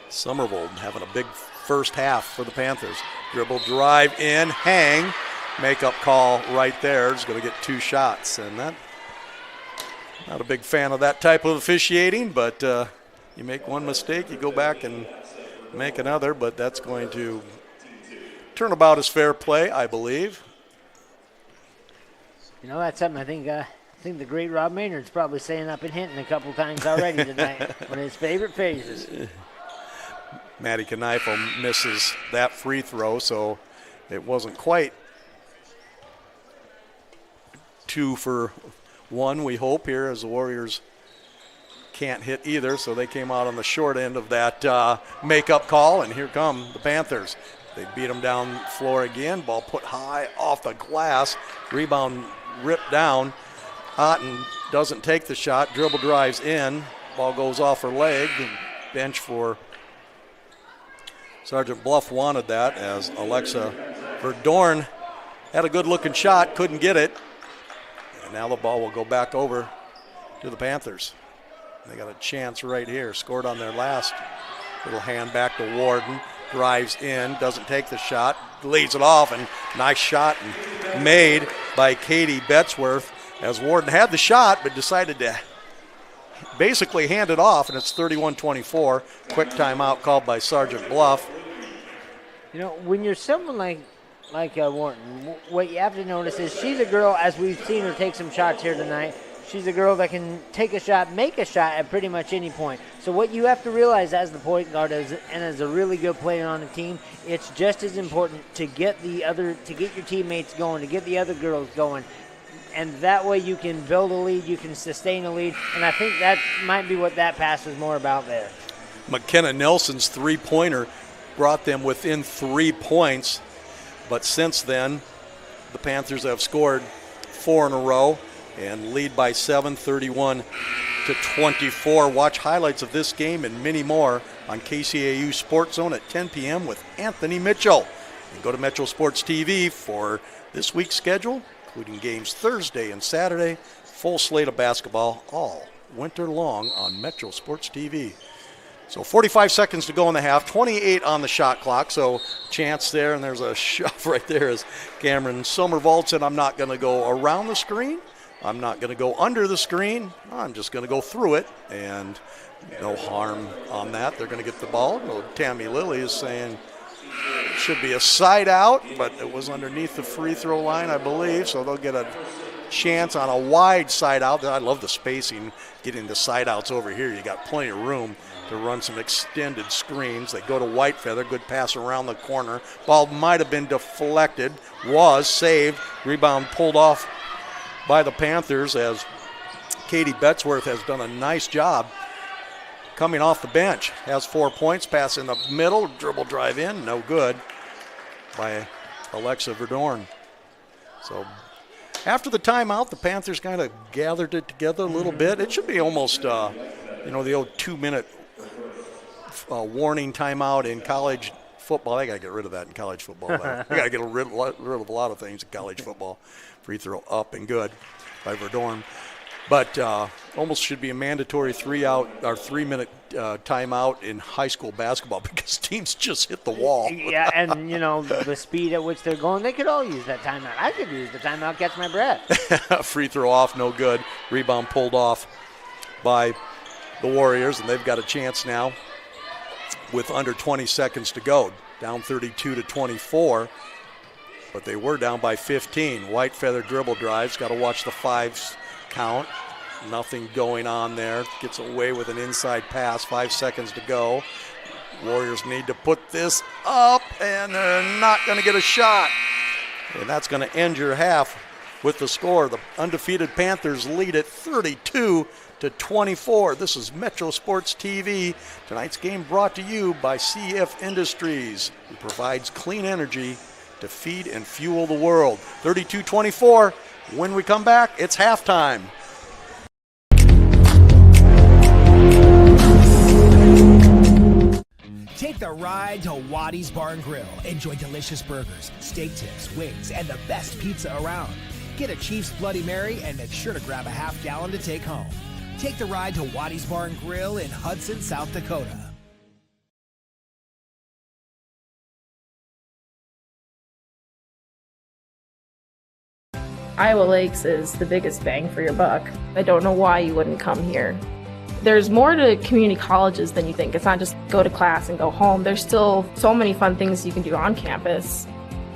Somervold having a big first half for the Panthers. Dribble drive in, hang, make-up call right there. Is going to get 2 shots, and that, not a big fan of that type of officiating, but you make one mistake, you go back and make another, but that's going to turn about as fair play, I believe. You know, that's something I think the great Rob Maynard's probably saying up in Hinton a couple times already tonight. One of his favorite phrases. Maddie Kneifel misses that free throw, so it wasn't quite 2 for 1, we hope, here, as the Warriors can't hit either, so they came out on the short end of that make-up call, and here come the Panthers. They beat them down the floor again. Ball put high off the glass. Rebound ripped down. Otten doesn't take the shot. Dribble drives in. Ball goes off her leg. Bench for Sgt Bluff wanted that, as Alexa Verdorn had a good-looking shot, couldn't get it. And now the ball will go back over to the Panthers. They got a chance right here. Scored on their last little hand back to Warden. Drives in, doesn't take the shot, leads it off, and nice shot made by Katie Betzworth, as Warden had the shot but decided to basically hand it off, and it's 31-24. Quick timeout called by Sgt Bluff. You know, when you're someone like Wharton. What you have to notice is she's a girl, as we've seen her take some shots here tonight, she's a girl that can take a shot, make a shot at pretty much any point. So what you have to realize as the point guard and as a really good player on the team, it's just as important to get your teammates going, to get the other girls going. And that way you can build a lead, you can sustain a lead, and I think that might be what that pass was more about there. McKenna Nelson's three-pointer brought them within 3 points, but since then, the Panthers have scored 4 in a row and lead by 7, 31-24. Watch highlights of this game and many more on KCAU Sports Zone at 10 p.m. with Anthony Mitchell. And go to Metro Sports TV for this week's schedule, including games Thursday and Saturday. Full slate of basketball all winter long on Metro Sports TV. So 45 seconds to go in the half, 28 on the shot clock, so chance there, and there's a shove right there as Cameron Somervald said, I'm not going to go around the screen, I'm not going to go under the screen, I'm just going to go through it, and no harm on that. They're going to get the ball. Well, Tammy Lilly is saying it should be a side out, but it was underneath the free throw line, I believe, so they'll get a chance on a wide side out. I love the spacing, getting the side outs over here. You got plenty of room to run some extended screens. They go to Whitefeather. Good pass around the corner. Ball might have been deflected. Was saved. Rebound pulled off by the Panthers as Katie Betzworth has done a nice job coming off the bench. Has 4 points. Pass in the middle. Dribble drive in. No good by Alexa Verdorn. So after the timeout, the Panthers kind of gathered it together a little bit. It should be almost, the old 2-minute warning timeout in college football. They got to get rid of that in college football. They got to get rid of a lot of things in college football. Free throw up and good by Verdorn. But almost should be a mandatory 3-minute timeout in high school basketball because teams just hit the wall. Yeah, and, the speed at which they're going, they could all use that timeout. I could use the timeout, catch my breath. Free throw off, no good. Rebound pulled off by the Warriors, and they've got a chance now with under 20 seconds to go. Down 32-24, but they were down by 15. Whitefeather dribble drives, got to watch the fives count. Nothing going on there. Gets away with an inside pass, 5 seconds to go. Warriors need to put this up, and they're not going to get a shot. And that's going to end your half with the score. The undefeated Panthers lead at 32-24. This is Metro Sports TV. Tonight's game brought to you by CF Industries, who provides clean energy to feed and fuel the world. 32-24. When we come back, it's halftime. Take the ride to Waddy's Bar and Grill. Enjoy delicious burgers, steak tips, wings, and the best pizza around. Get a Chiefs Bloody Mary and make sure to grab a half-gallon to take home. Take the ride to Waddy's Bar and Grill in Hudson, South Dakota. Iowa Lakes is the biggest bang for your buck. I don't know why you wouldn't come here. There's more to community colleges than you think. It's not just go to class and go home. There's still so many fun things you can do on campus.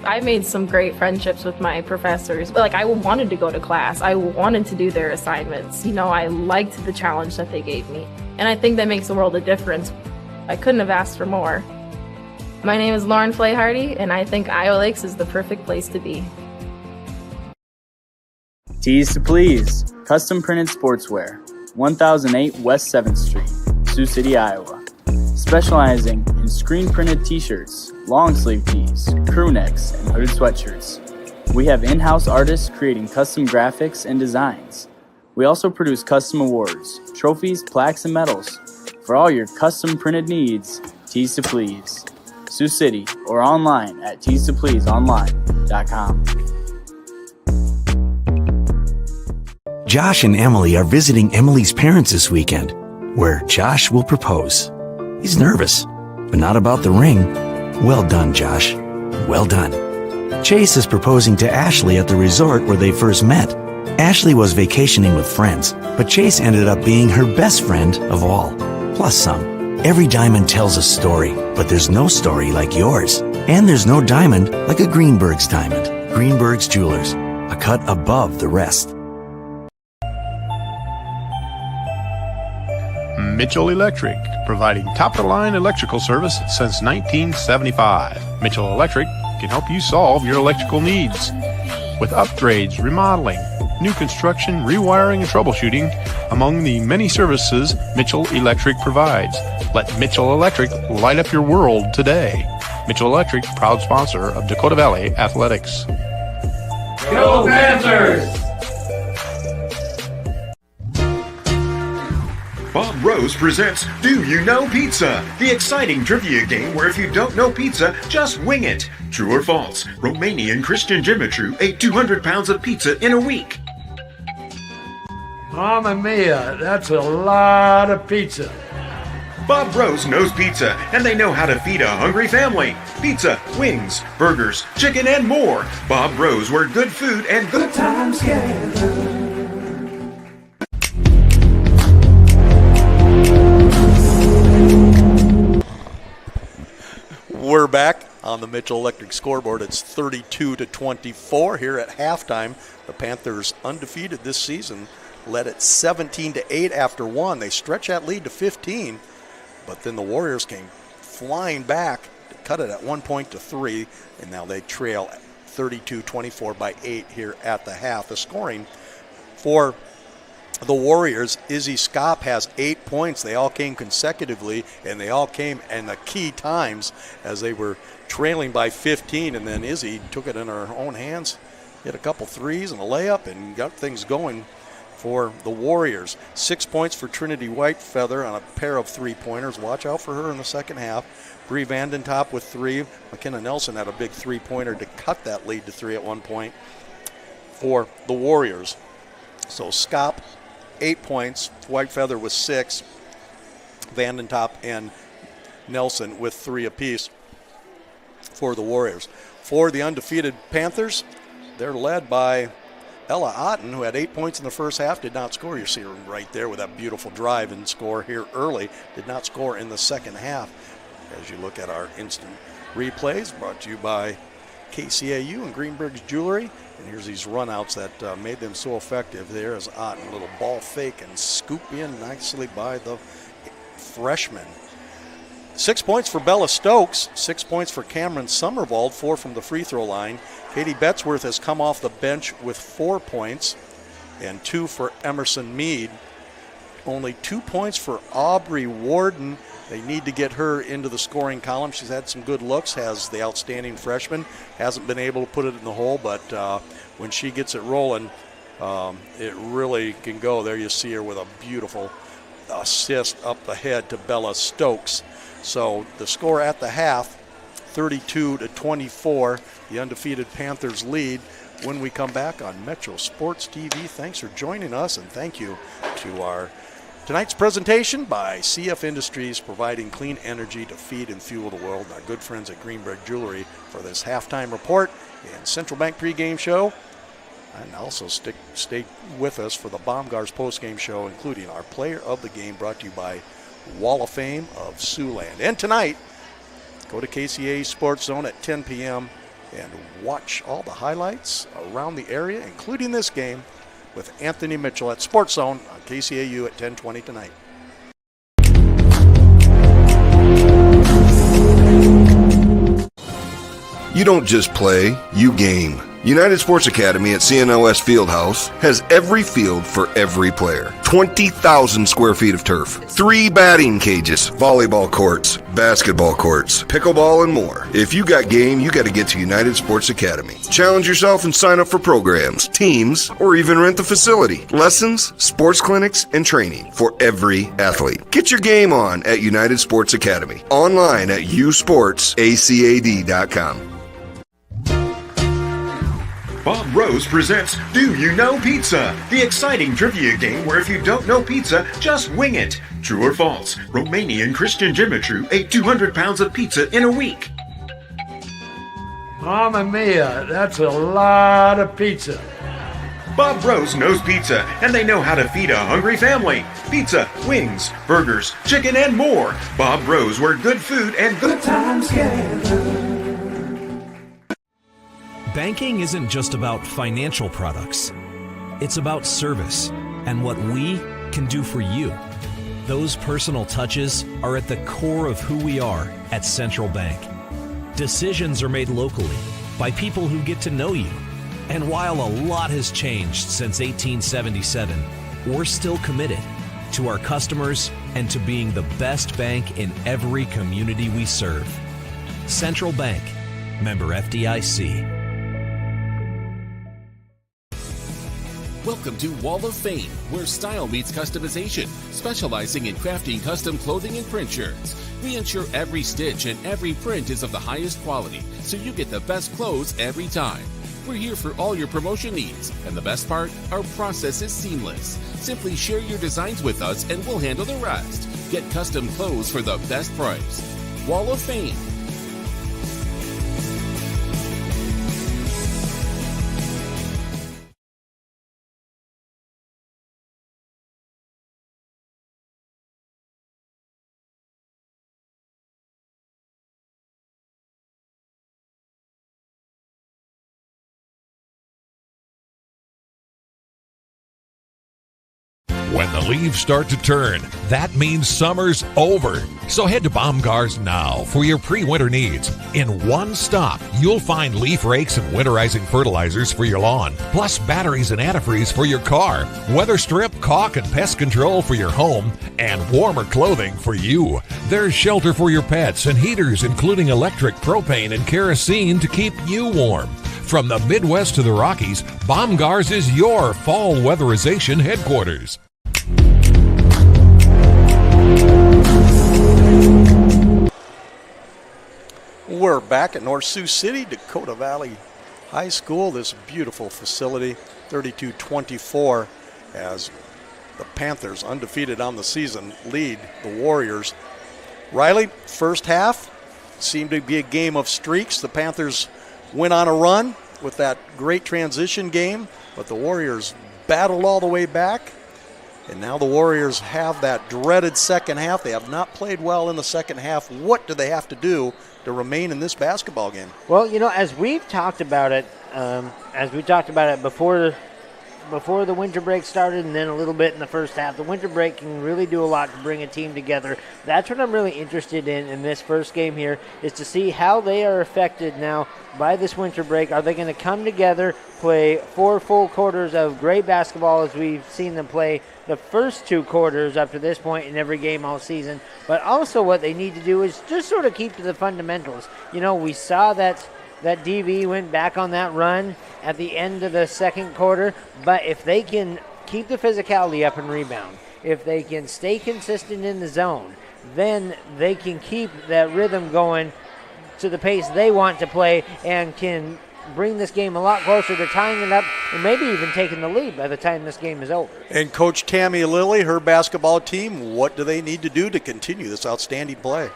I made some great friendships with my professors. I wanted to go to class. I wanted to do their assignments. I liked the challenge that they gave me. And I think that makes a world of difference. I couldn't have asked for more. My name is Lauren Flayhardy, and I think Iowa Lakes is the perfect place to be. Tees to Please, custom printed sportswear, 1008 West 7th Street, Sioux City, Iowa. Specializing in screen printed t-shirts, long sleeve tees, crew necks, and hooded sweatshirts. We have in-house artists creating custom graphics and designs. We also produce custom awards, trophies, plaques, and medals. For all your custom printed needs, Tees to Please, Sioux City, or online at teestopleaseonline.com. Josh and Emily are visiting Emily's parents this weekend, where Josh will propose. He's nervous, but not about the ring. Well done, Josh. Well done. Chase is proposing to Ashley at the resort where they first met. Ashley was vacationing with friends, but Chase ended up being her best friend of all, plus some. Every diamond tells a story, but there's no story like yours. And there's no diamond like a Greenberg's diamond. Greenberg's Jewelers, a cut above the rest. Mitchell Electric, providing top-of-the-line electrical service since 1975. Mitchell Electric can help you solve your electrical needs with upgrades, remodeling, new construction, rewiring, and troubleshooting among the many services Mitchell Electric provides. Let Mitchell Electric light up your world today. Mitchell Electric, proud sponsor of Dakota Valley Athletics. Go Panthers! Bob Rose presents Do You Know Pizza? The exciting trivia game where if you don't know pizza, just wing it. True or false? Romanian Christian Dimitru ate 200 pounds of pizza in a week. Mamma mia, that's a lot of pizza. Bob Rose knows pizza, and they know how to feed a hungry family. Pizza, wings, burgers, chicken, and more. Bob Rose, where good food and good times gather. We're back on the Mitchell Electric scoreboard. It's 32-24 here at halftime. The Panthers, undefeated this season, led it 17-8 after one. They stretched that lead to 15, but then the Warriors came flying back to cut it at 1 point to 3, and now they trail 32-24 by 8 here at the half. The scoring for the Warriors, Izzy Skop has 8 points. They all came consecutively, and they all came in the key times as they were trailing by 15, and then Izzy took it in her own hands, hit a couple threes and a layup, and got things going for the Warriors. 6 points for Trinity Whitefeather on a pair of three-pointers. Watch out for her in the second half. Bree Vandentop with 3. McKenna Nelson had a big three-pointer to cut that lead to 3 at one point for the Warriors. So Skop, 8 points. Whitefeather with 6. Vandentop and Nelson with 3 apiece for the Warriors. For the undefeated Panthers, they're led by Ella Otten, who had 8 points in the first half, did not score. You see her right there with that beautiful drive and score here early. Did not score in the second half. As you look at our instant replays, brought to you by KCAU and Greenberg's Jewelry. And here's these runouts that made them so effective. There is Otten, a little ball fake and scoop in nicely by the freshman. 6 points for Bella Stokes, 6 points for Cameron Summervald, 4 from the free throw line. Katie Betzworth has come off the bench with 4 points and 2 for Emerson Mead. Only 2 points for Aubrey Warden. They need to get her into the scoring column. She's had some good looks, has the outstanding freshman. Hasn't been able to put it in the hole, but when she gets it rolling, it really can go. There you see her with a beautiful assist up ahead to Bella Stokes. So the score at the half, 32-24, the undefeated Panthers lead. When we come back on Metro Sports TV, thanks for joining us, and thank you to our tonight's presentation by CF Industries, providing clean energy to feed and fuel the world, and our good friends at Greenberg Jewelry for this halftime report and Central Bank pregame show. And also stay with us for the Baumgars postgame show, including our player of the game, brought to you by Wall of Fame of Siouxland. And tonight, go to KCA Sports Zone at 10 p.m. and watch all the highlights around the area, including this game, with Anthony Mitchell at Sports Zone on KCAU at 10:20 tonight. You don't just play, you game. United Sports Academy at CNOS Fieldhouse has every field for every player. 20,000 square feet of turf, 3 batting cages, volleyball courts, basketball courts, pickleball, and more. If you got game, you got to get to United Sports Academy. Challenge yourself and sign up for programs, teams, or even rent the facility. Lessons, sports clinics, and training for every athlete. Get your game on at United Sports Academy. Online at usportsacad.com. Bob Rose presents Do You Know Pizza? The exciting trivia game where if you don't know pizza, just wing it. True or false? Romanian Christian Dimitru ate 200 pounds of pizza in a week. Mamma mia, that's a lot of pizza. Bob Rose knows pizza, and they know how to feed a hungry family. Pizza, wings, burgers, chicken, and more. Bob Rose, where good food and good times gather. Banking isn't just about financial products. It's about service and what we can do for you. Those personal touches are at the core of who we are at Central Bank. Decisions are made locally by people who get to know you. And while a lot has changed since 1877, we're still committed to our customers and to being the best bank in every community we serve. Central Bank, member FDIC. Welcome to Wall of Fame, where style meets customization, specializing in crafting custom clothing and print shirts. We ensure every stitch and every print is of the highest quality, so you get the best clothes every time. We're here for all your promotion needs, and the best part, our process is seamless. Simply share your designs with us and we'll handle the rest. Get custom clothes for the best price. Wall of Fame. When the leaves start to turn, that means summer's over. So head to Baumgart's now for your pre-winter needs. In one stop, you'll find leaf rakes and winterizing fertilizers for your lawn, plus batteries and antifreeze for your car, weather strip, caulk, and pest control for your home, and warmer clothing for you. There's shelter for your pets and heaters, including electric, propane, and kerosene to keep you warm. From the Midwest to the Rockies, Baumgart's is your fall weatherization headquarters. We're back at North Sioux City, Dakota Valley High School. This beautiful facility, 32-24, as the Panthers, undefeated on the season, lead the Warriors. Riley, first half seemed to be a game of streaks. The Panthers went on a run with that great transition game, but the Warriors battled all the way back. And now the Warriors have that dreaded second half. They have not played well in the second half. What do they have to do to remain in this basketball game? Well, you know, as we've talked about it, before the winter break started and then a little bit in the first half, the winter break can really do a lot to bring a team together. That's what I'm really interested in this first game here, is to see how they are affected now by this winter break. Are they going to come together, play 4 full quarters of great basketball as we've seen them play the first 2 quarters up to this point in every game all season? But also what they need to do is just sort of keep to the fundamentals. You know, we saw that DV went back on that run at the end of the second quarter, but if they can keep the physicality up and rebound, if they can stay consistent in the zone, then they can keep that rhythm going to the pace they want to play and can bring this game a lot closer to tying it up and maybe even taking the lead by the time this game is over. And Coach Tammy Lilly, her basketball team, what do they need to do to continue this outstanding play?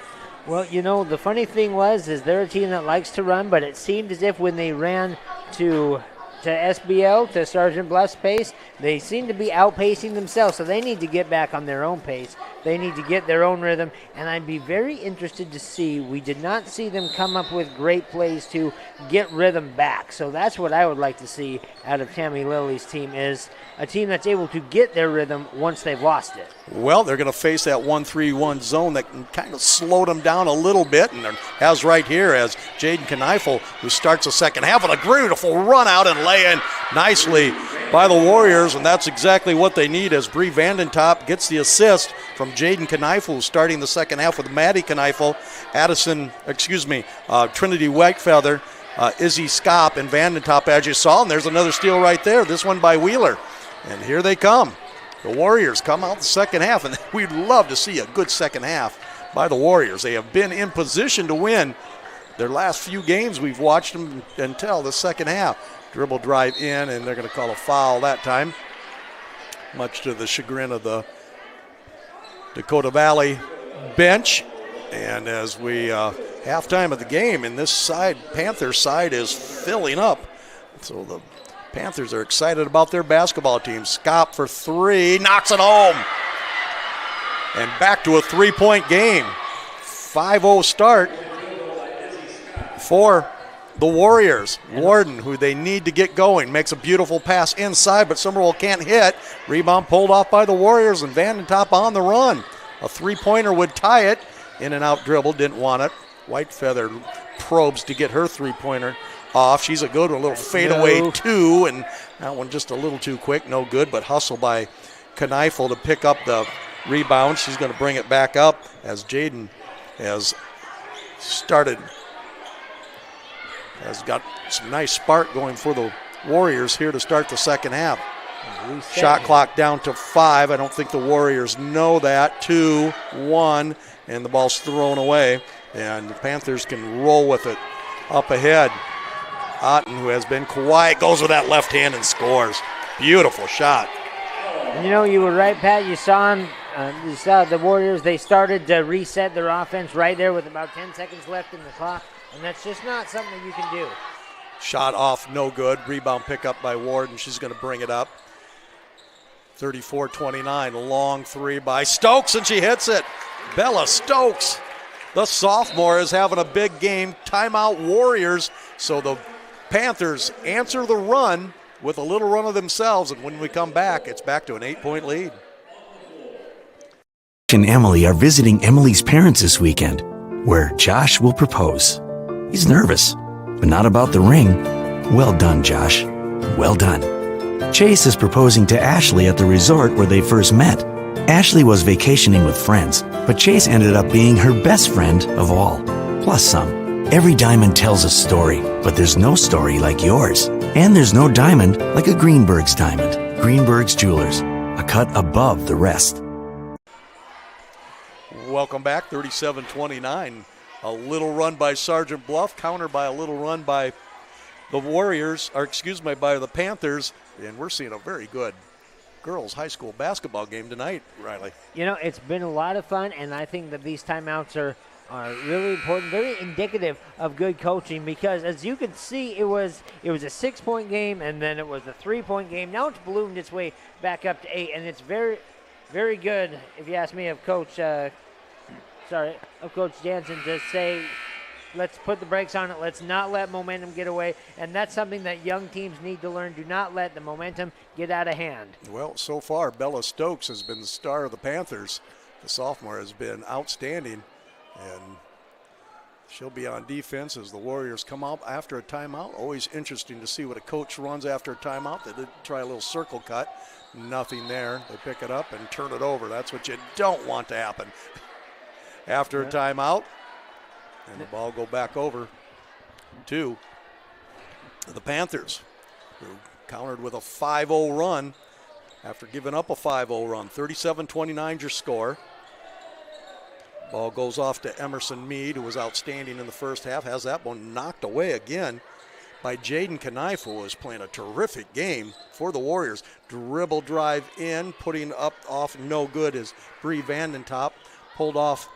Well, you know, the funny thing is they're a team that likes to run, but it seemed as if when they ran to SBL, to Sgt Bluff's pace, they seem to be outpacing themselves, so they need to get back on their own pace. They need to get their own rhythm, and I'd be very interested to see. We did not see them come up with great plays to get rhythm back, so that's what I would like to see out of Tammy Lilly's team, is a team that's able to get their rhythm once they've lost it. Well, they're going to face that 1-3-1 zone that can kind of slow them down a little bit, and as right here as Jaden Kneifel, who starts the second half with a beautiful run out and lay in nicely by the Warriors, and that's exactly what they need as Bree Vandentop gets the assist from Jaden Kneifel, who's starting the second half with Maddie Kneifel, Trinity Whitefeather, Izzy Skop, and Vandentop, as you saw, and there's another steal right there, this one by Wheeler. And here they come. The Warriors come out the second half, and we'd love to see a good second half by the Warriors. They have been in position to win their last few games. We've watched them until the second half. Dribble drive in, and they're going to call a foul that time, much to the chagrin of the Dakota Valley bench. And as we halftime of the game, and this side, Panthers side, is filling up. So the Panthers are excited about their basketball team. Skop for 3, knocks it home. And back to a 3-point game. 5-0 start for the Warriors. Warden, who they need to get going, makes a beautiful pass inside, but Somerville can't hit. Rebound pulled off by the Warriors, and Vandentop on the run. A three-pointer would tie it. In and out dribble, didn't want it. Whitefeather probes to get her three-pointer off. She's a good one, a little fadeaway two, and that one just a little too quick, no good, but hustle by Kneifel to pick up the rebound. She's going to bring it back up as Jaden has got some nice spark going for the Warriors here to start the second half. Shot clock down to 5. I don't think the Warriors know that. 2, 1, and the ball's thrown away, and the Panthers can roll with it up ahead. Otten, who has been quiet, goes with that left hand and scores. Beautiful shot. You know, you were right, Pat. You saw the Warriors. They started to reset their offense right there with about 10 seconds left in the clock, and that's just not something that you can do. Shot off, no good. Rebound pickup by Ward, and she's going to bring it up. 34-29, long three by Stokes, and she hits it. Bella Stokes, the sophomore, is having a big game. Timeout Warriors, so the Panthers answer the run with a little run of themselves, and when we come back, it's back to an 8-point lead. And Emily are visiting Emily's parents this weekend, where Josh will propose. He's nervous, but not about the ring. Well done, Josh. Well done. Chase is proposing to Ashley at the resort where they first met. Ashley was vacationing with friends, but Chase ended up being her best friend of all, plus some. Every diamond tells a story, but there's no story like yours. And there's no diamond like a Greenberg's diamond. Greenberg's Jewelers, a cut above the rest. Welcome back, 37-29. A little run by Sgt Bluff, countered by a little run by the Warriors, by the Panthers, and we're seeing a very good girls high school basketball game tonight, Riley. You know, it's been a lot of fun, and I think that these timeouts are really important, very indicative of good coaching, because as you can see, it was a 6-point game, and then it was a 3-point game. Now it's ballooned its way back up to 8, and it's very, very good, if you ask me, of Coach Jansen to say, let's put the brakes on it. Let's not let momentum get away. And that's something that young teams need to learn. Do not let the momentum get out of hand. Well, so far, Bella Stokes has been the star of the Panthers. The sophomore has been outstanding, and she'll be on defense as the Warriors come out after a timeout. Always interesting to see what a coach runs after a timeout. They did try a little circle cut. Nothing there. They pick it up and turn it over. That's what you don't want to happen after a timeout. And the ball go back over to the Panthers, who countered with a 5-0 run after giving up a 5-0 run. 37-29 your score. Ball goes off to Emerson Mead, who was outstanding in the first half. Has that one knocked away again by Jaden Kneifel, who is playing a terrific game for the Warriors. Dribble drive in, putting up off no good as Bree Vandentop pulled off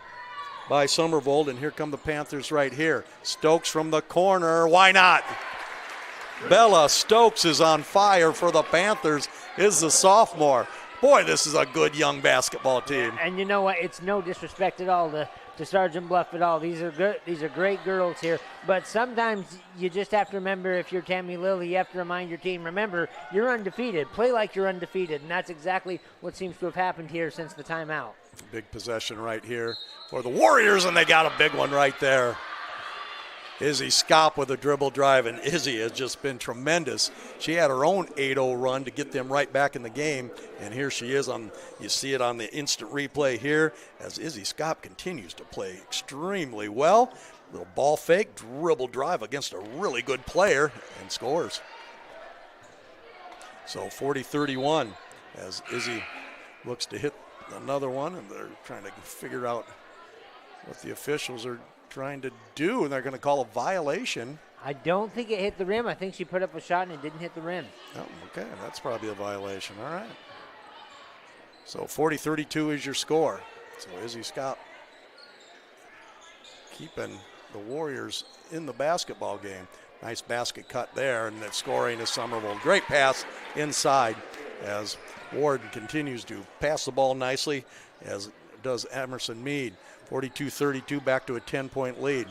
by Somervold, and here come the Panthers right here. Stokes from the corner, why not? Bella Stokes is on fire for the Panthers, is the sophomore. Boy, this is a good young basketball team. And you know what, it's no disrespect at all to Sgt Bluff at all. These are good. These are great girls here. But sometimes you just have to remember, if you're Tammy Lilly, you have to remind your team, remember, you're undefeated. Play like you're undefeated, and that's exactly what seems to have happened here since the timeout. Big possession right here for the Warriors, and they got a big one right there. Izzy Scop with a dribble drive, and Izzy has just been tremendous. She had her own 8-0 run to get them right back in the game, and here she is. You see it on the instant replay here as Izzy Scop continues to play extremely well. Little ball fake, dribble drive against a really good player, and scores. So 40-31 as Izzy looks to hit another one, and they're trying to figure out what the officials are trying to do, and they're going to call a violation. I don't think it hit the rim. I think she put up a shot and it didn't hit the rim. Oh, okay, that's probably a violation. All right. So 40-32 is your score. So Izzy Scott keeping the Warriors in the basketball game. Nice basket cut there, and the scoring is Somerville. Great pass inside as Warden continues to pass the ball nicely, as does Emerson Mead. 42-32, back to a 10-point lead.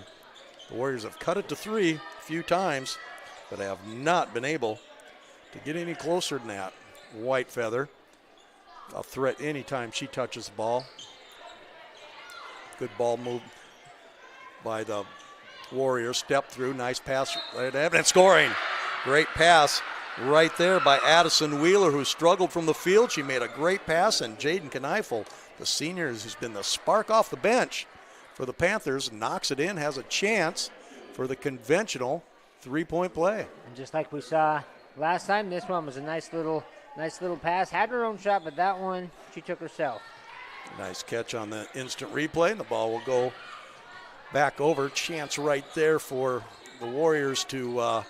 The Warriors have cut it to 3 a few times, but have not been able to get any closer than that. Whitefeather, a threat anytime she touches the ball. Good ball move by the Warriors. Step through, nice pass right at and scoring. Great pass right there by Addison Wheeler, who struggled from the field. She made a great pass, and Jaden Kneifel, the senior, who's been the spark off the bench for the Panthers, knocks it in, has a chance for the conventional 3-point play. And just like we saw last time, this one was a nice little pass. Had her own shot, but that one she took herself. Nice catch on the instant replay, and the ball will go back over. Chance right there for the Warriors to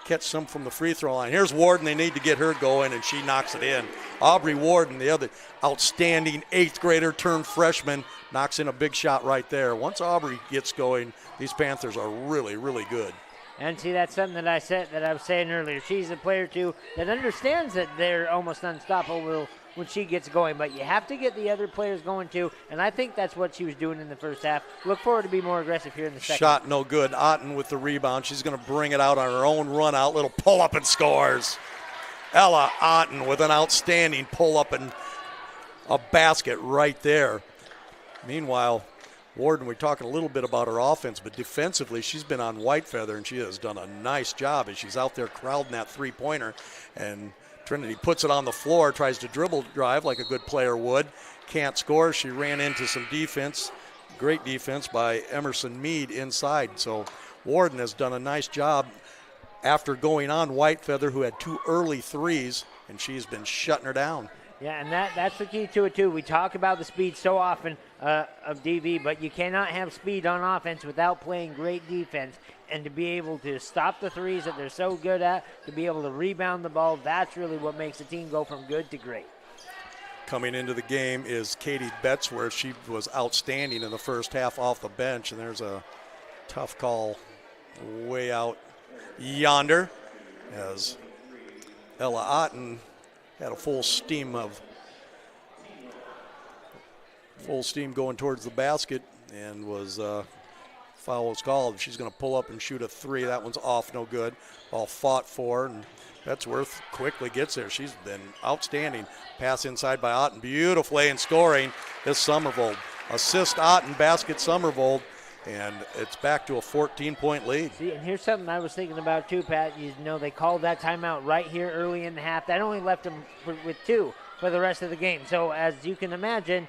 catch some from the free throw line. Here's Warden. They need to get her going, and she knocks it in. Aubrey Warden, the other outstanding 8th grader turned freshman, knocks in a big shot right there. Once Aubrey gets going, these Panthers are really, really good. And see, that's something that I was saying earlier. She's a player, too, that understands that they're almost unstoppable when she gets going. But you have to get the other players going, too. And I think that's what she was doing in the first half. Look forward to be more aggressive here in the second. Shot no good. Otten with the rebound. She's going to bring it out on her own run out. Little pull-up and scores. Ella Otten with an outstanding pull-up and a basket right there. Meanwhile, Warden, we're talking a little bit about her offense, but defensively, she's been on Whitefeather, and she has done a nice job as she's out there crowding that three-pointer. And Trinity puts it on the floor, tries to dribble drive like a good player would. Can't score. She ran into some defense. Great defense by Emerson Mead inside. So Warden has done a nice job after going on Whitefeather, who had 2 early threes, and she's been shutting her down. Yeah, and that's the key to it, too. We talk about the speed so often of DV, but you cannot have speed on offense without playing great defense. And to be able to stop the threes that they're so good at, to be able to rebound the ball, that's really what makes a team go from good to great. Coming into the game is Katie Betzworth. She was outstanding in the first half off the bench, and there's a tough call way out yonder as Ella Otten had a full steam going towards the basket, and was foul was called. She's going to pull up and shoot a 3. That one's off, no good. Ball fought for, and Betzworth quickly gets there. She's been outstanding. Pass inside by Otten, beautifully, and scoring is Somervold. Assist Otten, basket Somervold, and it's back to a 14-point lead. See, and here's something I was thinking about too, Pat. You know, they called that timeout right here early in the half. That only left them with 2 for the rest of the game. So as you can imagine,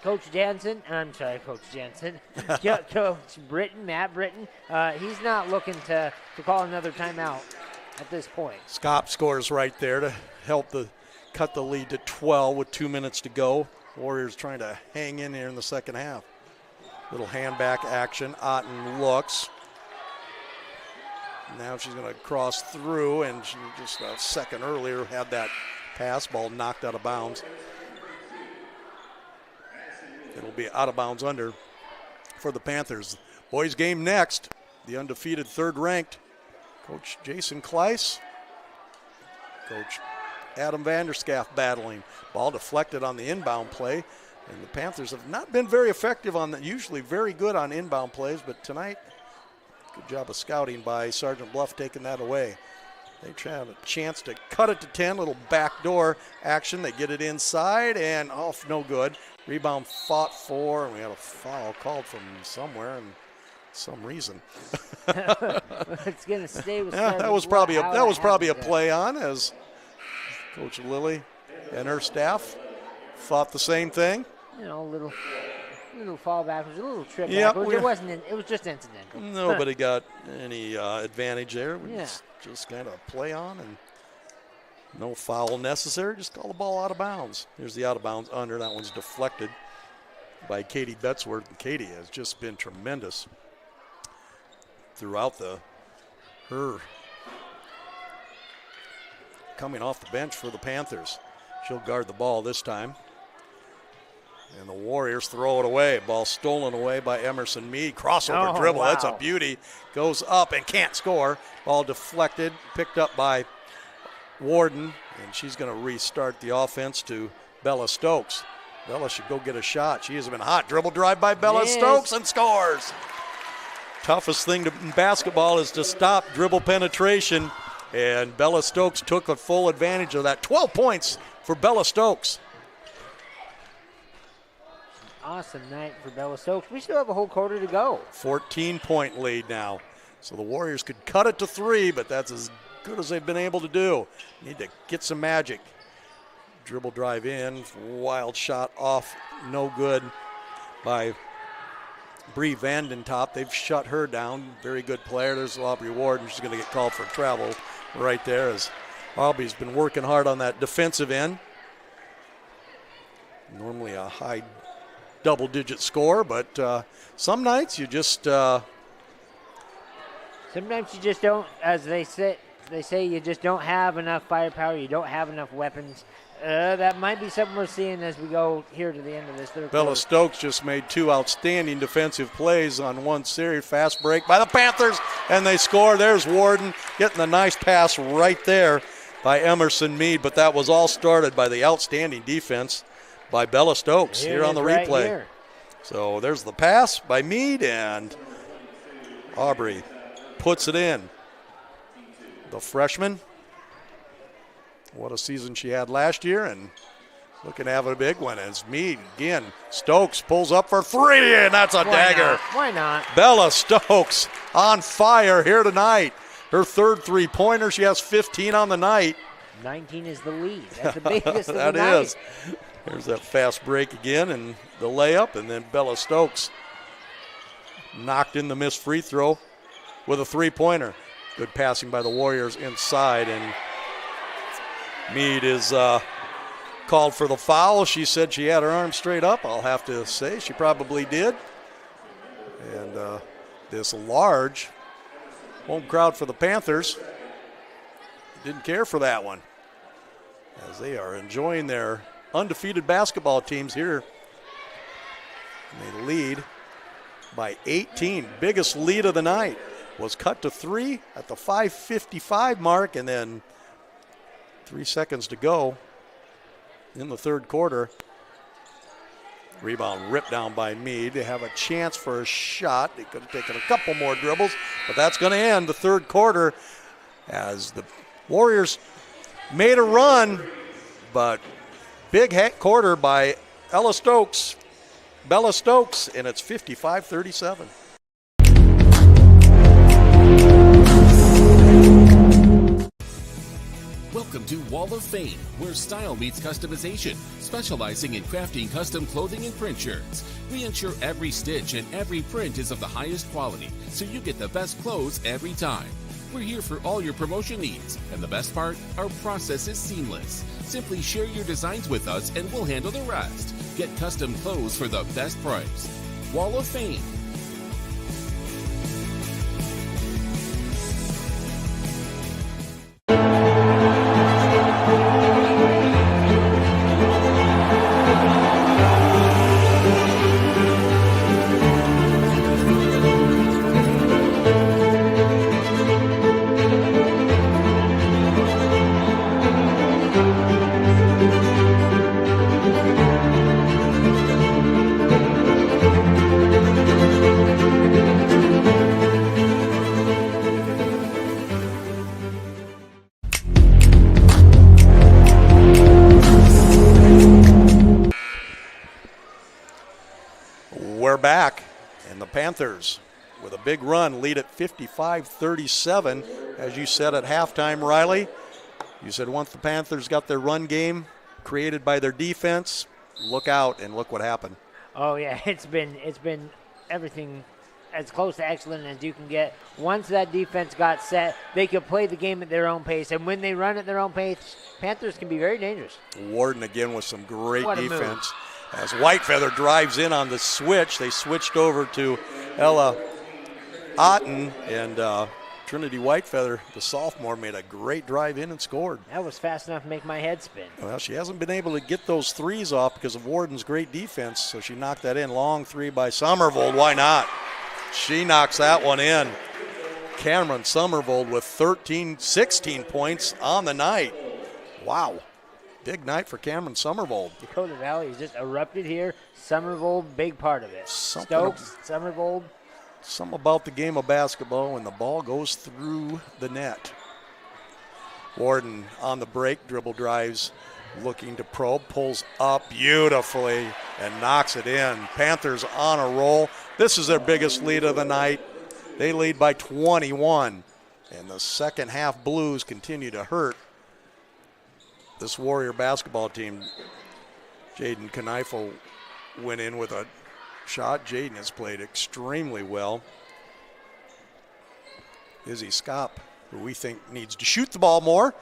Coach Jansen, Coach Britton, Matt Britton, he's not looking to call another timeout at this point. Scott scores right there to help cut the lead to 12 with 2 minutes to go. Warriors trying to hang in here in the second half. Little hand-back action. Otten looks. Now she's going to cross through, and she just a second earlier had that pass ball knocked out of bounds. It'll be out of bounds under for the Panthers. Boys game next. The undefeated 3rd-ranked Coach Jason Kleiss. Coach Adam Vanderschaft battling. Ball deflected on the inbound play. And the Panthers have not been very effective on that, usually very good on inbound plays, but tonight, good job of scouting by Sgt Bluff taking that away. They have a chance to cut it to 10, little backdoor action. They get it inside and off, no good. Rebound fought for, and we had a foul called from somewhere and some reason. It's going to stay with that was probably a play on, as Coach Lilly and her staff thought the same thing. You know, a little fall backwards, a little trip backwards. It was just incidental. Nobody got any advantage there. Just kind of play on, and no foul necessary. Just call the ball out of bounds. Here's the out of bounds under. That one's deflected by Katie Betzworth. And Katie has just been tremendous throughout her coming off the bench for the Panthers. She'll guard the ball this time. And the Warriors throw it away. Ball stolen away by Emerson Mead. Crossover dribble. Wow. That's a beauty. Goes up and can't score. Ball deflected. Picked up by Warden. And she's going to restart the offense to Bella Stokes. Bella should go get a shot. She has been hot. Dribble drive by Bella Stokes and scores. Toughest thing in basketball is to stop dribble penetration, and Bella Stokes took a full advantage of that. 12 points for Bella Stokes. Awesome night for Bella Stokes. We still have a whole quarter to go. 14-point lead now. So the Warriors could cut it to 3, but that's as good as they've been able to do. Need to get some magic. Dribble drive in, wild shot off, no good by Bree Vandentop. They've shut her down. Very good player. There's Aubrey Ward, and she's going to get called for travel right there as Aubrey's been working hard on that defensive end. Normally a high double-digit score, but some nights you just... Sometimes you just don't, as they say, you just don't have enough firepower. You don't have enough weapons. That might be something we're seeing as we go here to the end of this third quarter. Bella Stokes just made 2 outstanding defensive plays on one series. Fast break by the Panthers, and they score. There's Warden getting a nice pass right there by Emerson Mead, but that was all started by the outstanding defense by Bella Stokes here on the replay. Right here. So there's the pass by Mead, and Aubrey puts it in. The freshman. What a season she had last year, and looking to have a big one as Mead again. Stokes pulls up for 3, and that's a dagger. Why not? Bella Stokes on fire here tonight. Her third three-pointer. She has 15 on the night. 19 is the lead. That's the biggest of the night. That is. There's that fast break again and the layup, and then Bella Stokes knocked in the missed free throw with a three-pointer. Good passing by the Warriors inside, and Mead is called for the foul. She said she had her arm straight up. I'll have to say she probably did. And this large home crowd for the Panthers didn't care for that one, as they are enjoying their undefeated basketball teams here. And they lead by 18. Biggest lead of the night was cut to 3 at the 5:55 mark, and then 3 seconds to go in the third quarter. Rebound ripped down by Mead. They have a chance for a shot. They could have taken a couple more dribbles, but that's going to end the third quarter as the Warriors made a run, but big quarter by Bella Stokes, and it's 55-37. Welcome to Wall of Fame, where style meets customization, specializing in crafting custom clothing and print shirts. We ensure every stitch and every print is of the highest quality, so you get the best clothes every time. We're here for all your promotion needs, and the best part, our process is seamless. Simply share your designs with us and we'll handle the rest. Get custom clothes for the best price. Wall of Fame. Back, and the Panthers with a big run lead at 55-37. As you said at halftime, Riley, you said once the Panthers got their run game created by their defense, look out, and look what happened. Oh yeah, it's been everything as close to excellent as you can get. Once that defense got set, they could play the game at their own pace, and when they run at their own pace, Panthers can be very dangerous. Warden again with some great defense. As Whitefeather drives in on the switch, they switched over to Ella Otten, and Trinity Whitefeather, the sophomore, made a great drive in and scored. That was fast enough to make my head spin. Well, she hasn't been able to get those threes off because of Warden's great defense, so she knocked that in. Long three by Somervold. Why not? She knocks that one in. Cameron Somervold with 16 points on the night. Wow. Big night for Cameron Somervold. Dakota Valley has just erupted here. Somervold, big part of it. Stokes, Somervold, Something about the game of basketball when the ball goes through the net. Warden on the break, dribble drives, looking to probe, pulls up beautifully and knocks it in. Panthers on a roll. This is their biggest lead of the night. They lead by 21. And the second half Blues continue to hurt this Warrior basketball team. Jaden Kneifel went in with a shot. Jaden has played extremely well. Izzy Scott, who we think needs to shoot the ball more,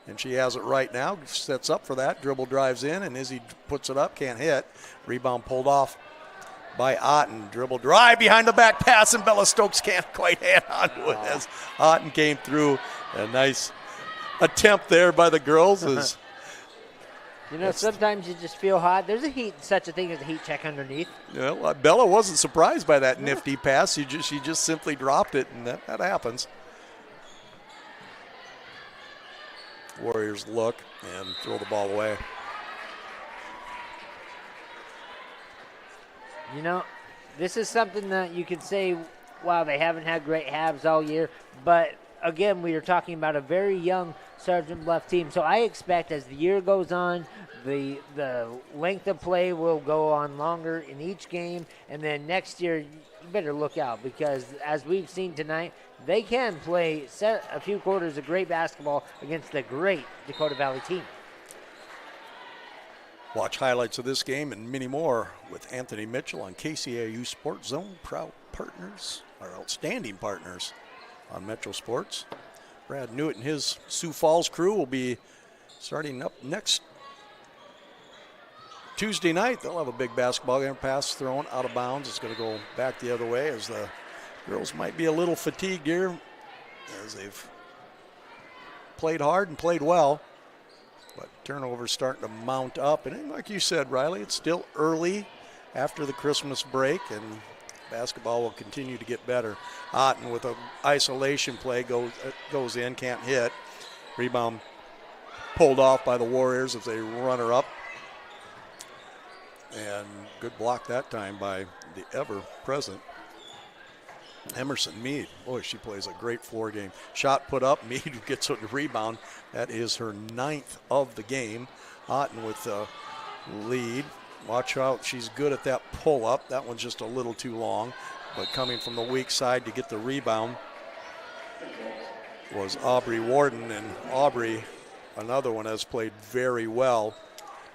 and she has it right now, sets up for that, dribble drives in, and Izzy puts it up, can't hit. Rebound pulled off by Otten. Dribble drive behind the back pass, and Bella Stokes can't quite hang on to it as Otten came through. A nice attempt there by the girls. Sometimes you just feel hot. There's such a thing as a heat check underneath. Well, Bella wasn't surprised by that nifty pass. She just simply dropped it, and that happens. Warriors look and throw the ball away. This is something that you could say, wow, they haven't had great halves all year. But, again, we are talking about a very young Sgt Bluff team. So I expect as the year goes on, the length of play will go on longer in each game. And then next year, you better look out because, as we've seen tonight, they can play a few quarters of great basketball against a great Dakota Valley team. Watch highlights of this game and many more with Anthony Mitchell on KCAU Sports Zone. Proud partners, our outstanding partners on Metro Sports. Brad Newitt and his Sioux Falls crew will be starting up next Tuesday night. They'll have a big basketball game, pass thrown out of bounds. It's going to go back the other way as the girls might be a little fatigued here as they've played hard and played well. But turnovers starting to mount up. And like you said, Riley, it's still early after the Christmas break, and basketball will continue to get better. Otten with an isolation play goes in, can't hit. Rebound pulled off by the Warriors as they run her up. And good block that time by the ever-present Emerson Mead. Boy, she plays a great floor game. Shot put up, Mead gets a rebound. That is her 9th of the game. Otten with the lead. Watch out, she's good at that pull-up. That one's just a little too long. But coming from the weak side to get the rebound was Aubrey Warden. And Aubrey, another one, has played very well.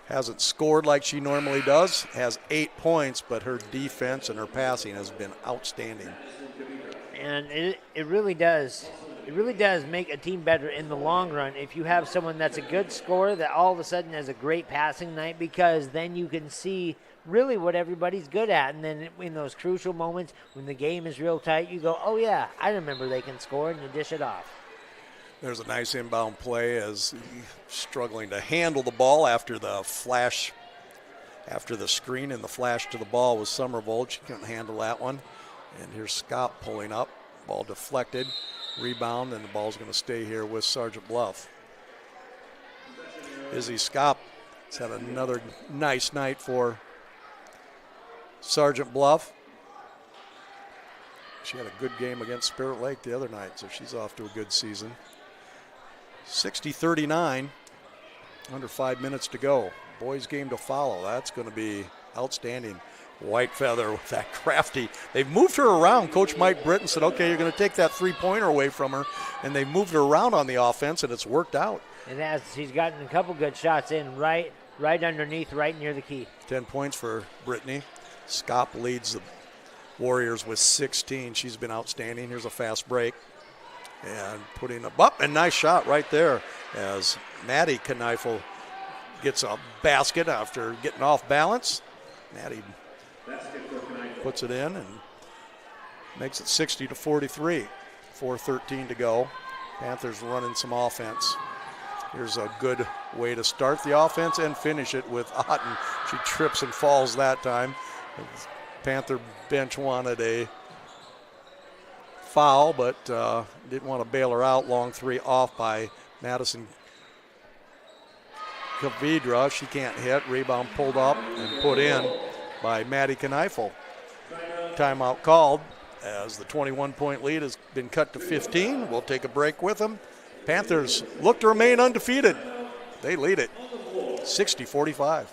Hasn't scored like she normally does. Has 8 points, but her defense and her passing has been outstanding. And it really does. It really does make a team better in the long run if you have someone that's a good scorer that all of a sudden has a great passing night, because then you can see really what everybody's good at. And then in those crucial moments when the game is real tight, you go, oh, yeah, I remember they can score, and you dish it off. There's a nice inbound play as struggling to handle the ball after the flash, after the screen and the flash to the ball was Summervold. She couldn't handle that one. And here's Scott pulling up. Ball deflected. Rebound, and the ball's going to stay here with Sgt Bluff. Izzy Scott has had another nice night for Sgt Bluff. She had a good game against Spirit Lake the other night, so she's off to a good season. 60-39, under 5 minutes to go. Boys game to follow. That's going to be outstanding. White Feather with that crafty. They've moved her around. Coach Mike Britton said, okay, you're going to take that three-pointer away from her, and they moved her around on the offense, and it's worked out. And she's gotten a couple good shots in right underneath, right near the key. 10 points for Brittany. Scott leads the Warriors with 16. She's been outstanding. Here's a fast break. And putting up, and nice shot right there as Maddie Kneifel gets a basket after getting off balance. Maddie puts it in and makes it 60-43. 4:13 to go. Panthers running some offense. Here's a good way to start the offense and finish it with Otten. She trips and falls that time. Panther bench wanted a foul, but didn't want to bail her out. Long three off by Madison Kavidra. She can't hit. Rebound pulled up and put in by Maddie Kneifel. Timeout called as the 21-point lead has been cut to 15. We'll take a break with them. Panthers look to remain undefeated. They lead it 60-45.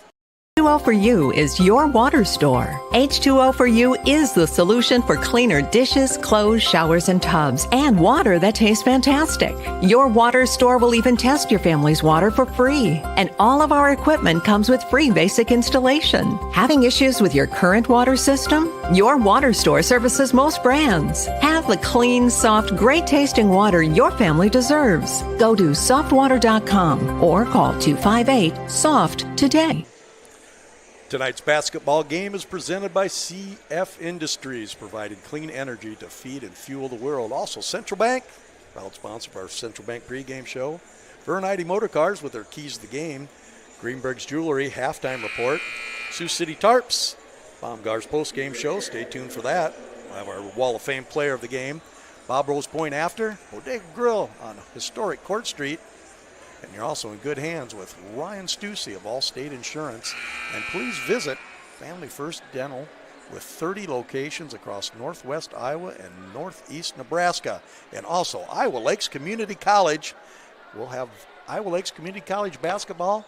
H2O for You is your water store. H2O for You is the solution for cleaner dishes, clothes, showers, and tubs, and water that tastes fantastic. Your water store will even test your family's water for free. And all of our equipment comes with free basic installation. Having issues with your current water system? Your water store services most brands. Have the clean, soft, great-tasting water your family deserves. Go to softwater.com or call 258-SOFT today. Tonight's basketball game is presented by CF Industries, providing clean energy to feed and fuel the world. Also, Central Bank, proud sponsor of our Central Bank pregame show. Vern Ide Motor Cars with their keys to the game. Greenberg's Jewelry halftime report. Sioux City Tarps, Baumgart's postgame show. Stay tuned for that. We'll have our Wall of Fame player of the game. Bob Rose Point after. Bodega Grill on historic Court Street. And you're also in good hands with Ryan Stussy of Allstate Insurance. And please visit Family First Dental with 30 locations across northwest Iowa and northeast Nebraska. And also Iowa Lakes Community College. We'll have Iowa Lakes Community College basketball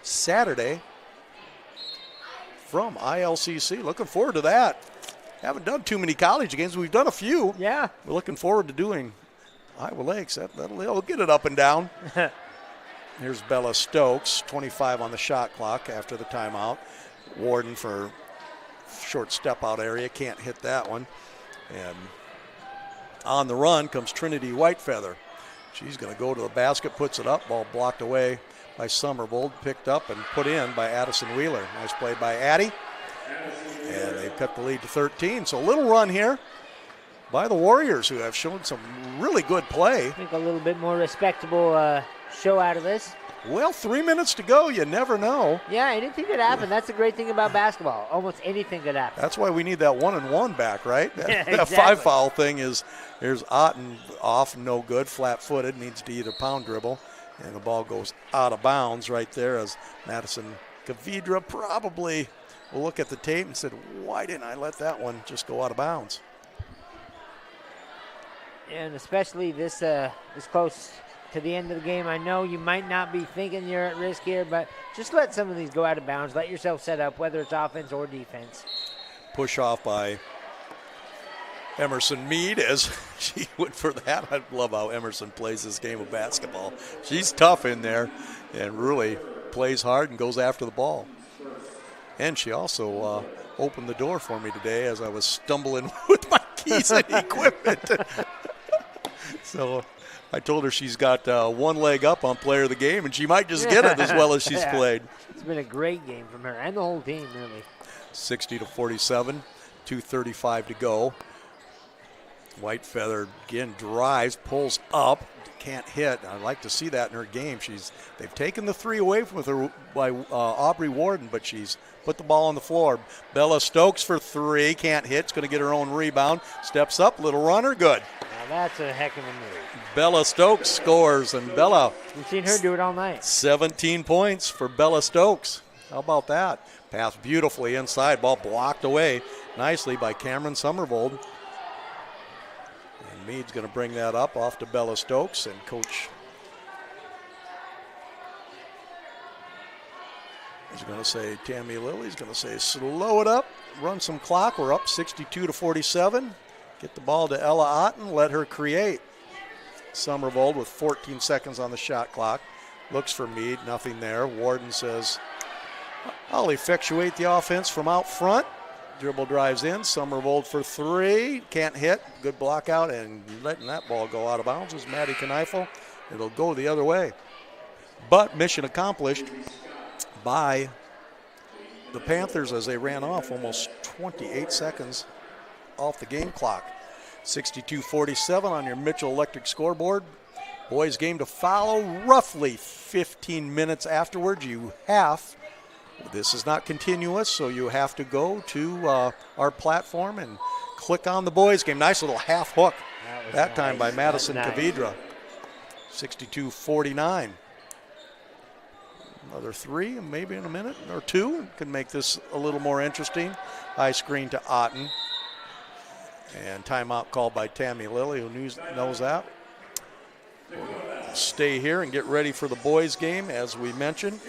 Saturday from ILCC. Looking forward to that. Haven't done too many college games. We've done a few. Yeah. We're looking forward to doing Iowa Lakes. That'll get it up and down. Here's Bella Stokes, 25 on the shot clock after the timeout. Warden for short step out area, can't hit that one. And on the run comes Trinity Whitefeather. She's going to go to the basket, puts it up, ball blocked away by Summervold, picked up and put in by Addison Wheeler. Nice play by Addie. And they've cut the lead to 13. So a little run here by the Warriors, who have shown some really good play. I think a little bit more respectable show out of this. Well, 3 minutes to go. You never know. Yeah, anything could happen. That's the great thing about basketball. Almost anything could happen. That's why we need that 1-and-1 back, right? That, Yeah, exactly. That five foul thing is, here's Otten off, no good, flat-footed, needs to either pound dribble, and the ball goes out of bounds right there as Madison Kavidra probably will look at the tape and said, why didn't I let that one just go out of bounds? And especially this close to the end of the game, I know you might not be thinking you're at risk here, but just let some of these go out of bounds. Let yourself set up, whether it's offense or defense. Push off by Emerson Mead as she went for that. I love how Emerson plays this game of basketball. She's tough in there and really plays hard and goes after the ball. And she also opened the door for me today as I was stumbling with my keys and equipment. So I told her she's got one leg up on player of the game, and she might just get it as well as she's played. It's been a great game from her and the whole team, really. 60-47, 2:35 to go. Whitefeather again drives, pulls up, can't hit. I'd like to see that in her game. They've taken the three away from her by Aubrey Warden, but she's put the ball on the floor. Bella Stokes for three, can't hit. It's going to get her own rebound. Steps up, little runner, good. Now that's a heck of a move. Bella Stokes scores, and Bella. We've seen her do it all night. 17 points for Bella Stokes. How about that? Pass beautifully inside, ball blocked away nicely by Cameron Summervold. And Mead's going to bring that up off to Bella Stokes, and Coach is going to say, Tammy Lilly's going to say, slow it up, run some clock. We're up 62-47. Get the ball to Ella Otten, let her create. Summervold with 14 seconds on the shot clock. Looks for Mead, nothing there. Warden says, I'll effectuate the offense from out front. Dribble drives in, Summervold for three, can't hit. Good block out, and letting that ball go out of bounds is Maddie Kneifel. It'll go the other way. But mission accomplished by the Panthers as they ran off almost 28 seconds off the game clock. 62-47 on your Mitchell Electric scoreboard. Boys game to follow roughly 15 minutes afterwards. This is not continuous, so you have to go to our platform and click on the boys game. Nice little half hook that time by Madison Kavidra. 62-49. Another three, maybe in a minute or two, can make this a little more interesting. High screen to Otten. And timeout called by Tammy Lilly, who knows that. We'll stay here and get ready for the boys' game, as we mentioned.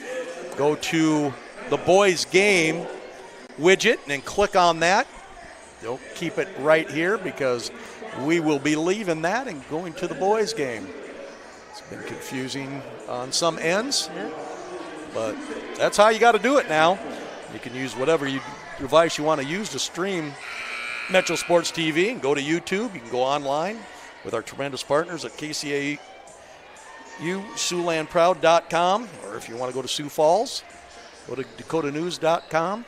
Go to the boys' game widget and click on that. You'll keep it right here because we will be leaving that and going to the boys' game. It's been confusing on some ends, but that's how you got to do it now. You can use whatever device you want to use to stream Metro Sports TV and go to YouTube. You can go online with our tremendous partners at KCAU, SiouxlandProud.com, or if you want to go to Sioux Falls, go to DakotaNews.com.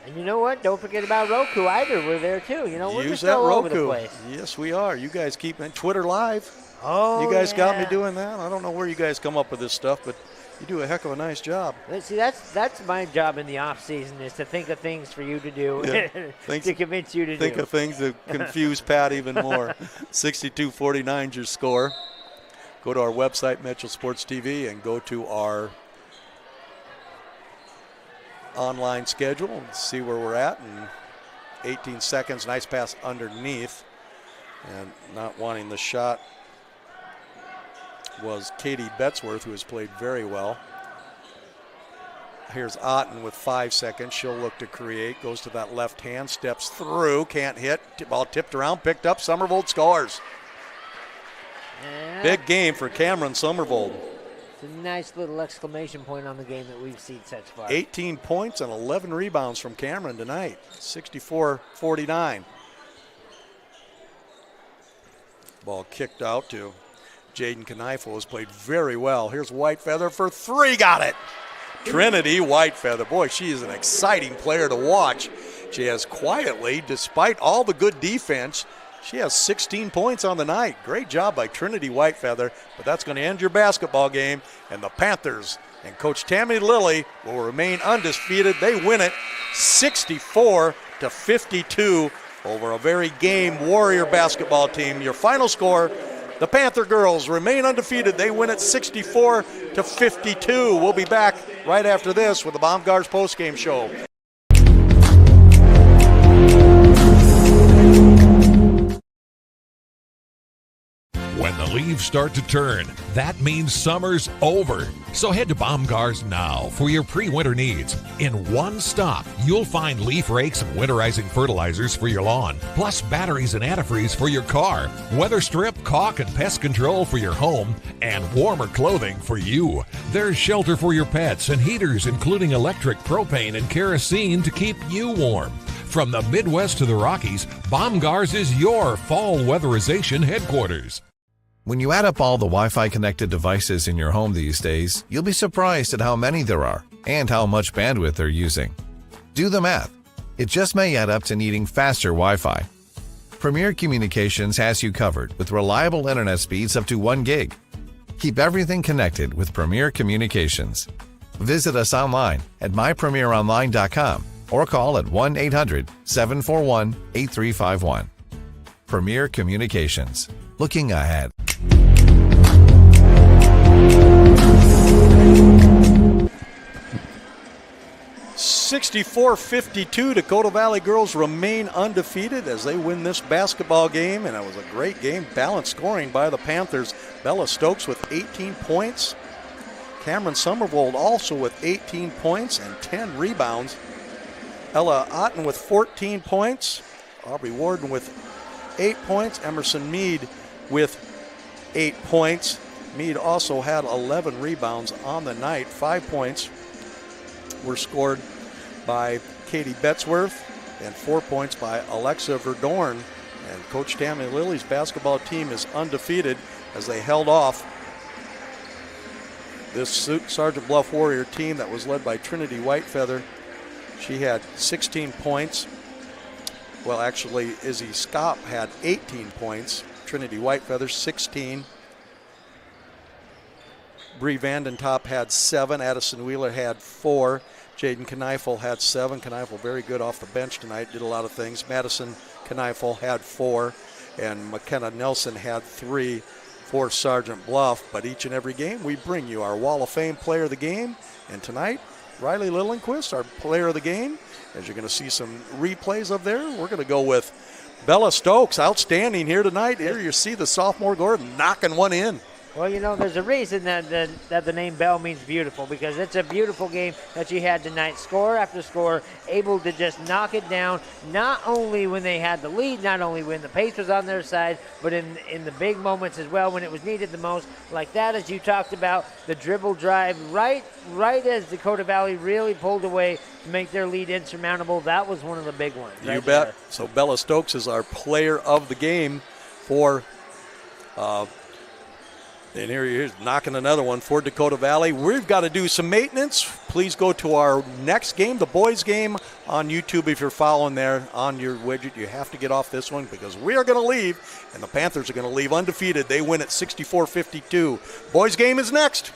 And you know what? Don't forget about Roku either. We're there too. You know, we're Use just that all Roku. over the place. Yes, we are. You guys keep in Twitter Live. Oh, you guys got me yeah. doing that. I don't know where you guys come up with this stuff, but you do a heck of a nice job. See, that's my job in the off season, is to think of things for you to do, to convince you to think do. of things to confuse Pat even more. 62-49 is your score. Go to our website, Metro Sports TV, and go to our online schedule and see where we're at. And 18 seconds, nice pass underneath. And not wanting the shot was Katie Betzworth, who has played very well. Here's Otten with 5 seconds. She'll look to create. Goes to that left hand, steps through, can't hit. Ball tipped around, picked up. Somervold scores. Yeah. Big game for Cameron Somervold. It's a nice little exclamation point on the game that we've seen such far. 18 points and 11 rebounds from Cameron tonight. 64-49. Ball kicked out to Jaden Kneifel, has played very well. Here's Whitefeather for three, got it. Trinity Whitefeather, boy, she is an exciting player to watch. She has quietly, despite all the good defense, she has 16 points on the night. Great job by Trinity Whitefeather, but that's going to end your basketball game, and the Panthers and Coach Tammy Lilly will remain undefeated. They win it 64-52 over a very game Warrior basketball team. Your final score, the Panther girls remain undefeated. They win it 64-52. We'll be back right after this with the Baumgars postgame show. When the leaves start to turn, that means summer's over. So head to Baumgars now for your pre-winter needs. In one stop, you'll find leaf rakes and winterizing fertilizers for your lawn, plus batteries and antifreeze for your car, weather strip, caulk, and pest control for your home, and warmer clothing for you. There's shelter for your pets and heaters, including electric, propane, and kerosene to keep you warm. From the Midwest to the Rockies, Baumgars is your fall weatherization headquarters. When you add up all the Wi-Fi connected devices in your home these days, you'll be surprised at how many there are and how much bandwidth they're using. Do the math. It just may add up to needing faster Wi-Fi. Premier Communications has you covered with reliable internet speeds up to 1 gig. Keep everything connected with Premier Communications. Visit us online at mypremieronline.com or call at 1-800-741-8351. Premier Communications. Looking ahead. 64-52, Dakota Valley girls remain undefeated as they win this basketball game, and it was a great game. Balanced scoring by the Panthers. Bella Stokes with 18 points. Cameron Somervold also with 18 points and 10 rebounds. Ella Otten with 14 points. Aubrey Warden with 8 points. Emerson Mead with 8 points. Mead also had 11 rebounds on the night. 5 points were scored by Katie Betzworth and 4 points by Alexa Verdorn. And Coach Tammy Lilly's basketball team is undefeated as they held off this Sgt Bluff Warrior team that was led by Trinity Whitefeather. She had 16 points. Well, actually, Izzy Skopp had 18 points. Trinity Whitefeather, 16. Bree Vandentop had 7. Addison Wheeler had 4. Jaden Kneifel had 7. Kneifel very good off the bench tonight, did a lot of things. Madison Kneifel had 4. And McKenna Nelson had 3 for Sgt Bluff. But each and every game, we bring you our Wall of Fame player of the game. And tonight, Riley Lillenquist, our player of the game. As you're going to see some replays of there, we're going to go with Bella Stokes, outstanding here tonight. Here you see the sophomore guard knocking one in. Well, you know, there's a reason that the name Bell means beautiful, because it's a beautiful game that she had tonight. Score after score, able to just knock it down, not only when they had the lead, not only when the pace was on their side, but in the big moments as well when it was needed the most. Like that, as you talked about, the dribble drive, right as Dakota Valley really pulled away to make their lead insurmountable. That was one of the big ones. You bet. So Bella Stokes is our player of the game for and here he is knocking another one for Dakota Valley. We've got to do some maintenance. Please go to our next game, the boys game, on YouTube. If you're following there on your widget, you have to get off this one because we are going to leave, and the Panthers are going to leave undefeated. They win at 64-52. Boys game is next.